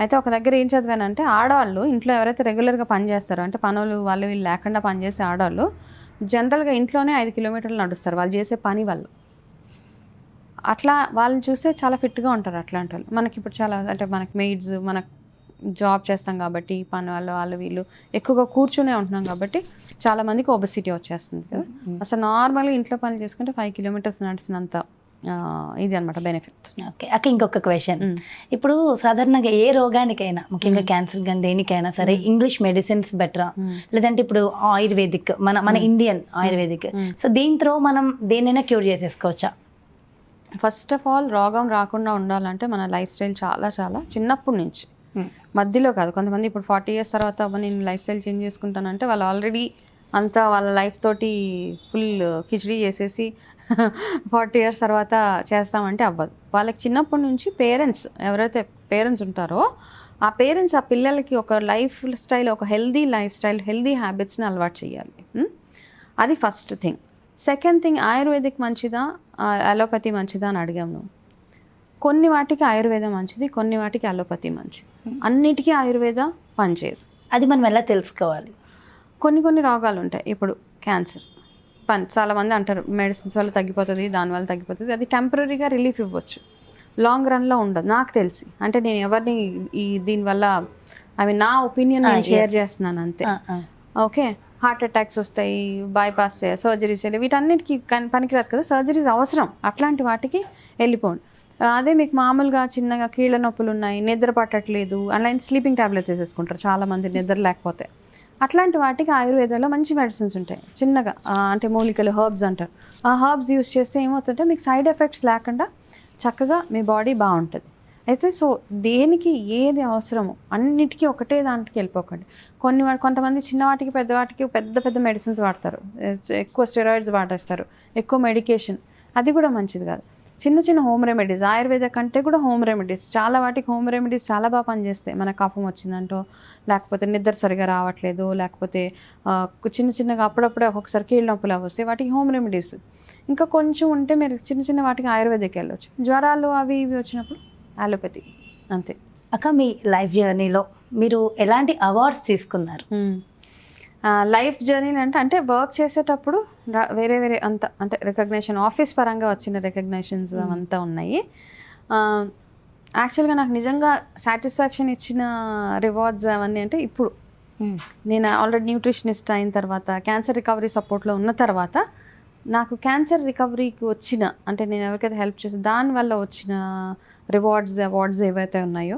B: అయితే ఒక దగ్గర ఏం చదివానంటే, ఆడవాళ్ళు ఇంట్లో ఎవరైతే రెగ్యులర్గా పని చేస్తారో, అంటే పనులు వాళ్ళు వీళ్ళు లేకుండా పనిచేసే ఆడవాళ్ళు జనరల్గా ఇంట్లోనే 5 కిలోమీటర్లు నడుస్తారు వాళ్ళు చేసే పని వల్ల. అట్లా వాళ్ళని చూస్తే చాలా ఫిట్గా ఉంటారు అట్లాంటి వాళ్ళు. మనకి ఇప్పుడు చాలా అంటే మనకి మెయిడ్స్, మనకు జాబ్ చేస్తాం కాబట్టి పని వాళ్ళు వీళ్ళు ఎక్కువగా కూర్చునే ఉంటున్నాం కాబట్టి చాలామందికి ఒబెసిటీ వచ్చేస్తుంది కదా. అసలు నార్మల్గా ఇంట్లో పనులు చేసుకుంటే 5 కిలోమీటర్స్ నడిచినంత ఇది అనమాట బెనిఫిట్.
A: ఓకే అక్క, ఇంకొక క్వశ్చన్. ఇప్పుడు సాధారణంగా ఏ రోగానికైనా, ముఖ్యంగా క్యాన్సర్ కానీ దేనికైనా సరే, ఇంగ్లీష్ మెడిసిన్స్ బెటరా, లేదంటే ఇప్పుడు ఆయుర్వేదిక్, మన ఇండియన్ ఆయుర్వేదిక్, సో దీంతో మనం దేన్నైనా క్యూర్ చేసేసుకోవచ్చా?
B: ఫస్ట్ ఆఫ్ ఆల్, రోగం రాకుండా ఉండాలంటే మన లైఫ్ స్టైల్ చాలా చాలా చిన్నప్పటి నుంచి, మధ్యలో కాదు. కొంతమంది ఇప్పుడు 40 years తర్వాత నేను లైఫ్ స్టైల్ చేంజ్ చేసుకుంటానంటే వాళ్ళు ఆల్రెడీ అంతా వాళ్ళ లైఫ్ తోటి ఫుల్ కిచడీ చేసేసి 40 years తర్వాత చేస్తామంటే అవ్వదు. వాళ్ళకి చిన్నప్పటి నుంచి ఎవరైతే పేరెంట్స్ ఉంటారో ఆ పేరెంట్స్ ఆ పిల్లలకి ఒక లైఫ్ స్టైల్, ఒక హెల్దీ లైఫ్ స్టైల్, హెల్దీ హ్యాబిట్స్ని అలవాటు చేయాలి. అది first thing. Second thing, ayurvedic మంచిదా అలోపతి మంచిదా అని అడిగాము నువ్వు. కొన్ని వాటికి ఆయుర్వేదం మంచిది, కొన్ని వాటికి అలోపతి మంచిది. అన్నిటికీ ఆయుర్వేద పనిచేయదు.
A: అది మనం ఎలా తెలుసుకోవాలి?
B: కొన్ని రోగాలు ఉంటాయి. ఇప్పుడు క్యాన్సర్ చాలామంది అంటారు మెడిసిన్స్ వల్ల తగ్గిపోతుంది, దానివల్ల తగ్గిపోతుంది. అది టెంపరీగా రిలీఫ్ ఇవ్వచ్చు, లాంగ్ రన్లో ఉండదు నాకు తెలిసి. అంటే నేను ఎవరిని దీనివల్ల నా ఒపీనియన్ నేను షేర్ చేస్తున్నాను అంతే. ఓకే, హార్ట్ అటాక్స్ వస్తాయి, బైపాస్ సర్జరీస్ వీటన్నిటికీ పనికిరాదు కదా, సర్జరీస్ అవసరం, అట్లాంటి వాటికి వెళ్ళిపోండి. అదే మీకు మామూలుగా చిన్నగా కీళ్ళ నొప్పులు ఉన్నాయి, నిద్ర పట్టట్లేదు, అలాంటి స్లీపింగ్ టాబ్లెట్స్ వేసేసుకుంటారు చాలామంది నిద్ర లేకపోతే. అట్లాంటి వాటికి ఆయుర్వేదంలో మంచి మెడిసిన్స్ ఉంటాయి చిన్నగా, అంటే మూలికలు హర్బ్స్ అంటారు. ఆ హర్బ్స్ యూస్ చేస్తే ఏమవుతుందంటే మీకు సైడ్ ఎఫెక్ట్స్ లేకుండా చక్కగా మీ బాడీ బాగుంటుంది. అయితే సో దేనికి ఏది అవసరమో అన్నిటికీ ఒకటే దాంట్కి వెళ్ళిపోకండి. కొంతమంది చిన్నవాటికి పెద్దవాటికి పెద్ద పెద్ద మెడిసిన్స్ వాడతారు, ఎక్కువ స్టెరాయిడ్స్ వాడేస్తారు, ఎక్కువ మెడికేషన్, అది కూడా మంచిది కాదు. చిన్న చిన్న హోమ్ రెమెడీస్, ఆయుర్వేద కంటే కూడా హోమ్ రెమెడీస్, చాలా వాటికి హోమ్ రెమెడీస్ చాలా బాగా పనిచేస్తాయి. మన కఫం వచ్చిందంటో, లేకపోతే నిద్ర సరిగా రావట్లేదు, లేకపోతే చిన్న చిన్నగా అప్పుడప్పుడే ఒక్కొక్కసారి కీళ్ళ నొప్పులు వస్తాయి, వాటికి హోమ్ రెమెడీస్. ఇంకా కొంచెం ఉంటే మీరు చిన్న చిన్న వాటికి ఆయుర్వేదకి వెళ్ళొచ్చు. జ్వరాలు అవి ఇవి వచ్చినప్పుడు అలోపతి, అంతే.
A: అక్క, మీ లైఫ్ జర్నీలో మీరు ఎలాంటి అవార్డ్స్ తీసుకున్నారు?
B: లైఫ్ జర్నీలు అంటే వర్క్ చేసేటప్పుడు వేరే వేరే అంటే రికగ్నేషన్, ఆఫీస్ పరంగా వచ్చిన రికగ్నేషన్స్ అంతా ఉన్నాయి. యాక్చువల్గా నాకు నిజంగా సాటిస్ఫాక్షన్ ఇచ్చిన రివార్డ్స్ అవన్నీ అంటే ఇప్పుడు నేను ఆల్రెడీ న్యూట్రిషనిస్ట్ అయిన తర్వాత, క్యాన్సర్ రికవరీ సపోర్ట్లో ఉన్న తర్వాత, నాకు క్యాన్సర్ రికవరీకి వచ్చిన, అంటే నేను ఎవరికైతే హెల్ప్ చేసి దానివల్ల వచ్చిన అవార్డ్స్ ఏవైతే ఉన్నాయో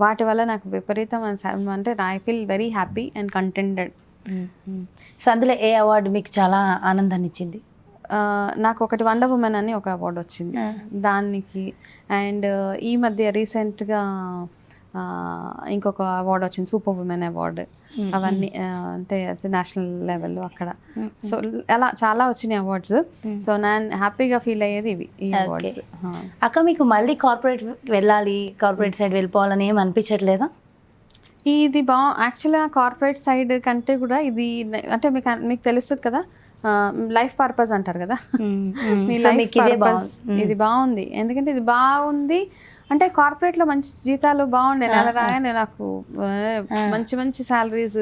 B: వాటి వల్ల నాకు విపరీతం అంటే I feel very happy and కంటెంటెడ్.
A: So అందులో ఏ అవార్డు మీకు చాలా ఆనందాన్ని ఇచ్చింది?
B: నాకు ఒకటి వండర్ ఉమెన్ అని ఒక అవార్డు వచ్చింది దానికి. అండ్ ఈ మధ్య రీసెంట్గా ఇంకొక అవార్డు వచ్చింది, సూపర్ ఉమెన్ అవార్డు. అవన్నీ అంటే నేషనల్ లెవెల్లో అక్కడ. సో అలా చాలా వచ్చినాయి అవార్డ్స్. సో నేను హ్యాపీగా ఫీల్ అయ్యేది ఈ అవార్డ్స్.
A: అక్క, మీకు మళ్ళీ కార్పొరేట్ వెళ్ళాలి, కార్పొరేట్ సైడ్ వెళ్ళిపోవాలని ఏం అనిపించట్లేదా?
B: ఇది యాక్చువల్గా కార్పొరేట్ సైడ్ కంటే కూడా ఇది అంటే మీకు తెలుస్తుంది కదా, లైఫ్ పర్పస్ అంటారు కదా, మీ లైఫ్ పర్పస్ ఇది బాగుంది. ఎందుకంటే ఇది బాగుంది అంటే కార్పొరేట్లో మంచి జీతాలు బాగుండే, నెల రాగానే నాకు మంచి మంచి శాలరీస్,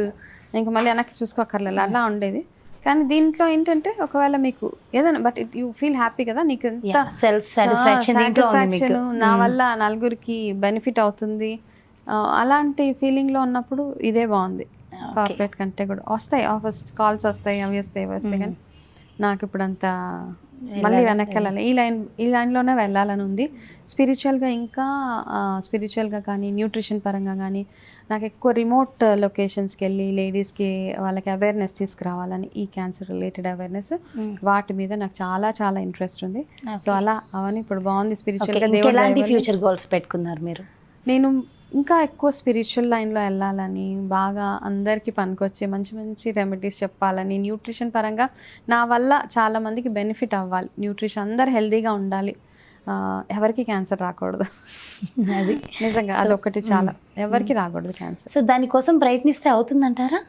B: ఇంకా మళ్ళీ వెనక్కి చూసుకోకర్లేదు, అలా ఉండేది. కానీ దీంట్లో ఏంటంటే ఒకవేళ మీకు ఏదైనా బట్ యూ ఫీల్ హ్యాపీ కదా, నీకు ఎంత
A: సెల్ఫ్ సాటిస్ఫాక్షన్,
B: నా వల్ల నలుగురికి బెనిఫిట్ అవుతుంది, అలాంటి ఫీలింగ్లో ఉన్నప్పుడు ఇదే బాగుంది. కార్పొరేట్ కంటే కూడా వస్తాయి ఆఫర్స్, కాల్స్ వస్తాయి, అవి వస్తాయి కానీ నాకు ఇప్పుడు అంతా మళ్ళీ వెనక్కి వెళ్ళాలి, ఈ లైన్లోనే వెళ్ళాలని ఉంది. స్పిరిచువల్గా కానీ న్యూట్రిషన్ పరంగా కానీ నాకు ఎక్కువ రిమోట్ లొకేషన్స్కి వెళ్ళి లేడీస్కి వాళ్ళకి అవేర్నెస్ తీసుకురావాలని, ఈ క్యాన్సర్ రిలేటెడ్ అవేర్నెస్, వాటి మీద నాకు చాలా చాలా ఇంట్రెస్ట్ ఉంది. సో అలా అవన్నీ ఇప్పుడు బాగుంది. స్పిరిచువల్గా
A: ఎలాంటి ఫ్యూచర్ గోల్స్ పెట్టుకున్నారు మీరు?
B: నేను ఇంకా ఎక్కువ స్పిరిచువల్ లైన్లో వెళ్ళాలని, బాగా అందరికీ పనికొచ్చే మంచి మంచి రెమెడీస్ చెప్పాలని, న్యూట్రిషన్ పరంగా నా వల్ల చాలామందికి బెనిఫిట్ అవ్వాలి, న్యూట్రిషన్ అందరు హెల్తీగా ఉండాలి, ఎవరికి క్యాన్సర్ రాకూడదు. అది నిజంగా అదొకటి చాలా, ఎవరికి రాకూడదు క్యాన్సర్.
A: సో దానికోసం ప్రయత్నిస్తే అవుతుందంటారా?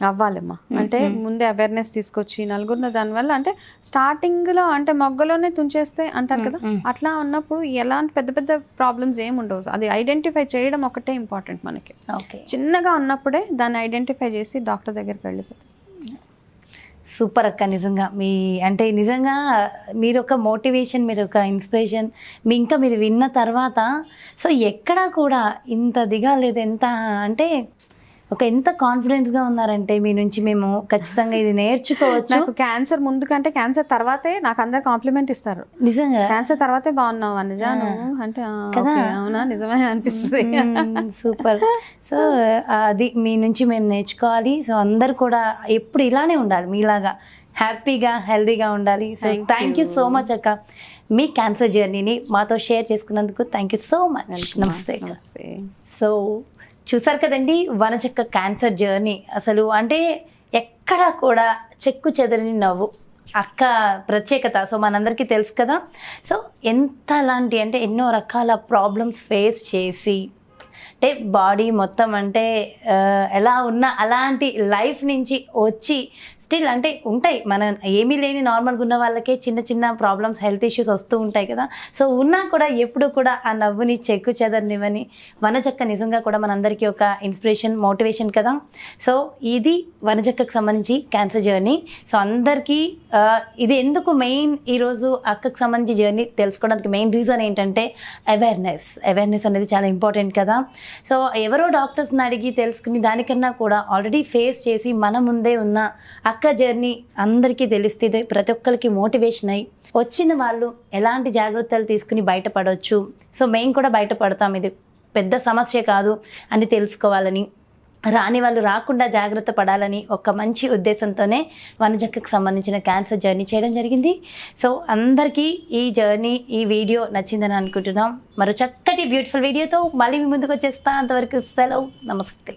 B: అవ్వాలమ్మా. అంటే ముందే అవేర్నెస్ తీసుకొచ్చి నలుగురిన, దానివల్ల అంటే స్టార్టింగ్లో అంటే మొగ్గలోనే తుంచేస్తే అంటారు కదా, అట్లా ఉన్నప్పుడు ఎలాంటి పెద్ద పెద్ద ప్రాబ్లమ్స్ ఏమి ఉండవు. అది ఐడెంటిఫై చేయడం ఒకటే ఇంపార్టెంట్ మనకి. చిన్నగా ఉన్నప్పుడే దాన్ని ఐడెంటిఫై చేసి డాక్టర్ దగ్గరికి వెళ్ళిపోతాం.
A: సూపర్ అక్క, నిజంగా నిజంగా మీరు ఒక మోటివేషన్, మీరు ఒక ఇన్స్పిరేషన్. మీరు విన్న తర్వాత సో ఎక్కడా కూడా ఇంత దిగాలేదు, ఎంత అంటే ఎంత కాన్ఫిడెన్స్గా ఉన్నారంటే మీ నుంచి మేము ఖచ్చితంగా ఇది నేర్చుకోవచ్చు.
B: నాకు క్యాన్సర్ ముందు కంటే క్యాన్సర్ తర్వాతే నాకు అందరు కాంప్లిమెంట్ ఇస్తారు.
A: నిజంగా
B: క్యాన్సర్ తర్వాతే బాగున్నావు నిజాను అంటే కదా, అవునా నిజమే అనిపిస్తుంది.
A: సూపర్. సో అది మీ నుంచి మేము నేర్చుకోవాలి. సో అందరు కూడా ఎప్పుడు ఇలానే ఉండాలి, మీలాగా హ్యాపీగా హెల్దీగా ఉండాలి. So thank you so much అక్క, మీ క్యాన్సర్ జర్నీని మాతో షేర్ చేసుకున్నందుకు థ్యాంక్ యూ సో మచ్. నమస్తే. సో చూసారు కదండి వనజక్క క్యాన్సర్ జర్నీ. అసలు అంటే ఎక్కడ కూడా చెక్కు చెదరని నవ్వు అక్క ప్రత్యేకత. సో మనందరికీ తెలుసు కదా. సో ఎంతలాంటి అంటే ఎన్నో రకాల ప్రాబ్లమ్స్ ఫేస్ చేసి, అంటే బాడీ మొత్తం అంటే ఎలా ఉన్నా అలాంటి లైఫ్ నుంచి వచ్చి స్టిల్ అంటే ఉంటాయి, మనం ఏమీ లేని నార్మల్గా ఉన్న వాళ్ళకే చిన్న చిన్న ప్రాబ్లమ్స్, హెల్త్ ఇష్యూస్ వస్తూ ఉంటాయి కదా. సో ఉన్నా కూడా ఎప్పుడు కూడా ఆ నవ్వుని చెక్కు చెదరనివ్వని వనజక్క నిజంగా కూడా మనందరికీ ఒక ఇన్స్పిరేషన్, మోటివేషన్ కదా. సో ఇది వనజక్కకు సంబంధించి క్యాన్సర్ జర్నీ. సో అందరికీ ఇది ఎందుకు మెయిన్ ఈరోజు అక్కకు సంబంధించి జర్నీ తెలుసుకోవడానికి మెయిన్ రీజన్ ఏంటంటే అవేర్నెస్ అనేది చాలా ఇంపార్టెంట్ కదా. సో ఎవరో డాక్టర్స్ని అడిగి తెలుసుకుని దానికన్నా కూడా ఆల్రెడీ ఫేస్ చేసి మన ముందే ఉన్న అక్క జర్నీ అందరికీ తెలిస్తే ప్రతి ఒక్కరికి మోటివేషన్ అయ్యి వచ్చిన వాళ్ళు ఎలాంటి జాగ్రత్తలు తీసుకుని బయటపడవచ్చు. సో మేము కూడా బయటపడతాం, ఇది పెద్ద సమస్య కాదు అని తెలుసుకోవాలని, రాని వాళ్ళు రాకుండా జాగ్రత్త పడాలని ఒక మంచి ఉద్దేశంతోనే వనజక్కకు సంబంధించిన క్యాన్సర్ జర్నీ చేయడం జరిగింది. సో అందరికీ ఈ జర్నీ, ఈ వీడియో నచ్చిందని అనుకుంటున్నాం. మరో చక్కటి బ్యూటిఫుల్ వీడియోతో మళ్ళీ మీ ముందుకు వచ్చేస్తా. అంతవరకు సెలవు, నమస్తే.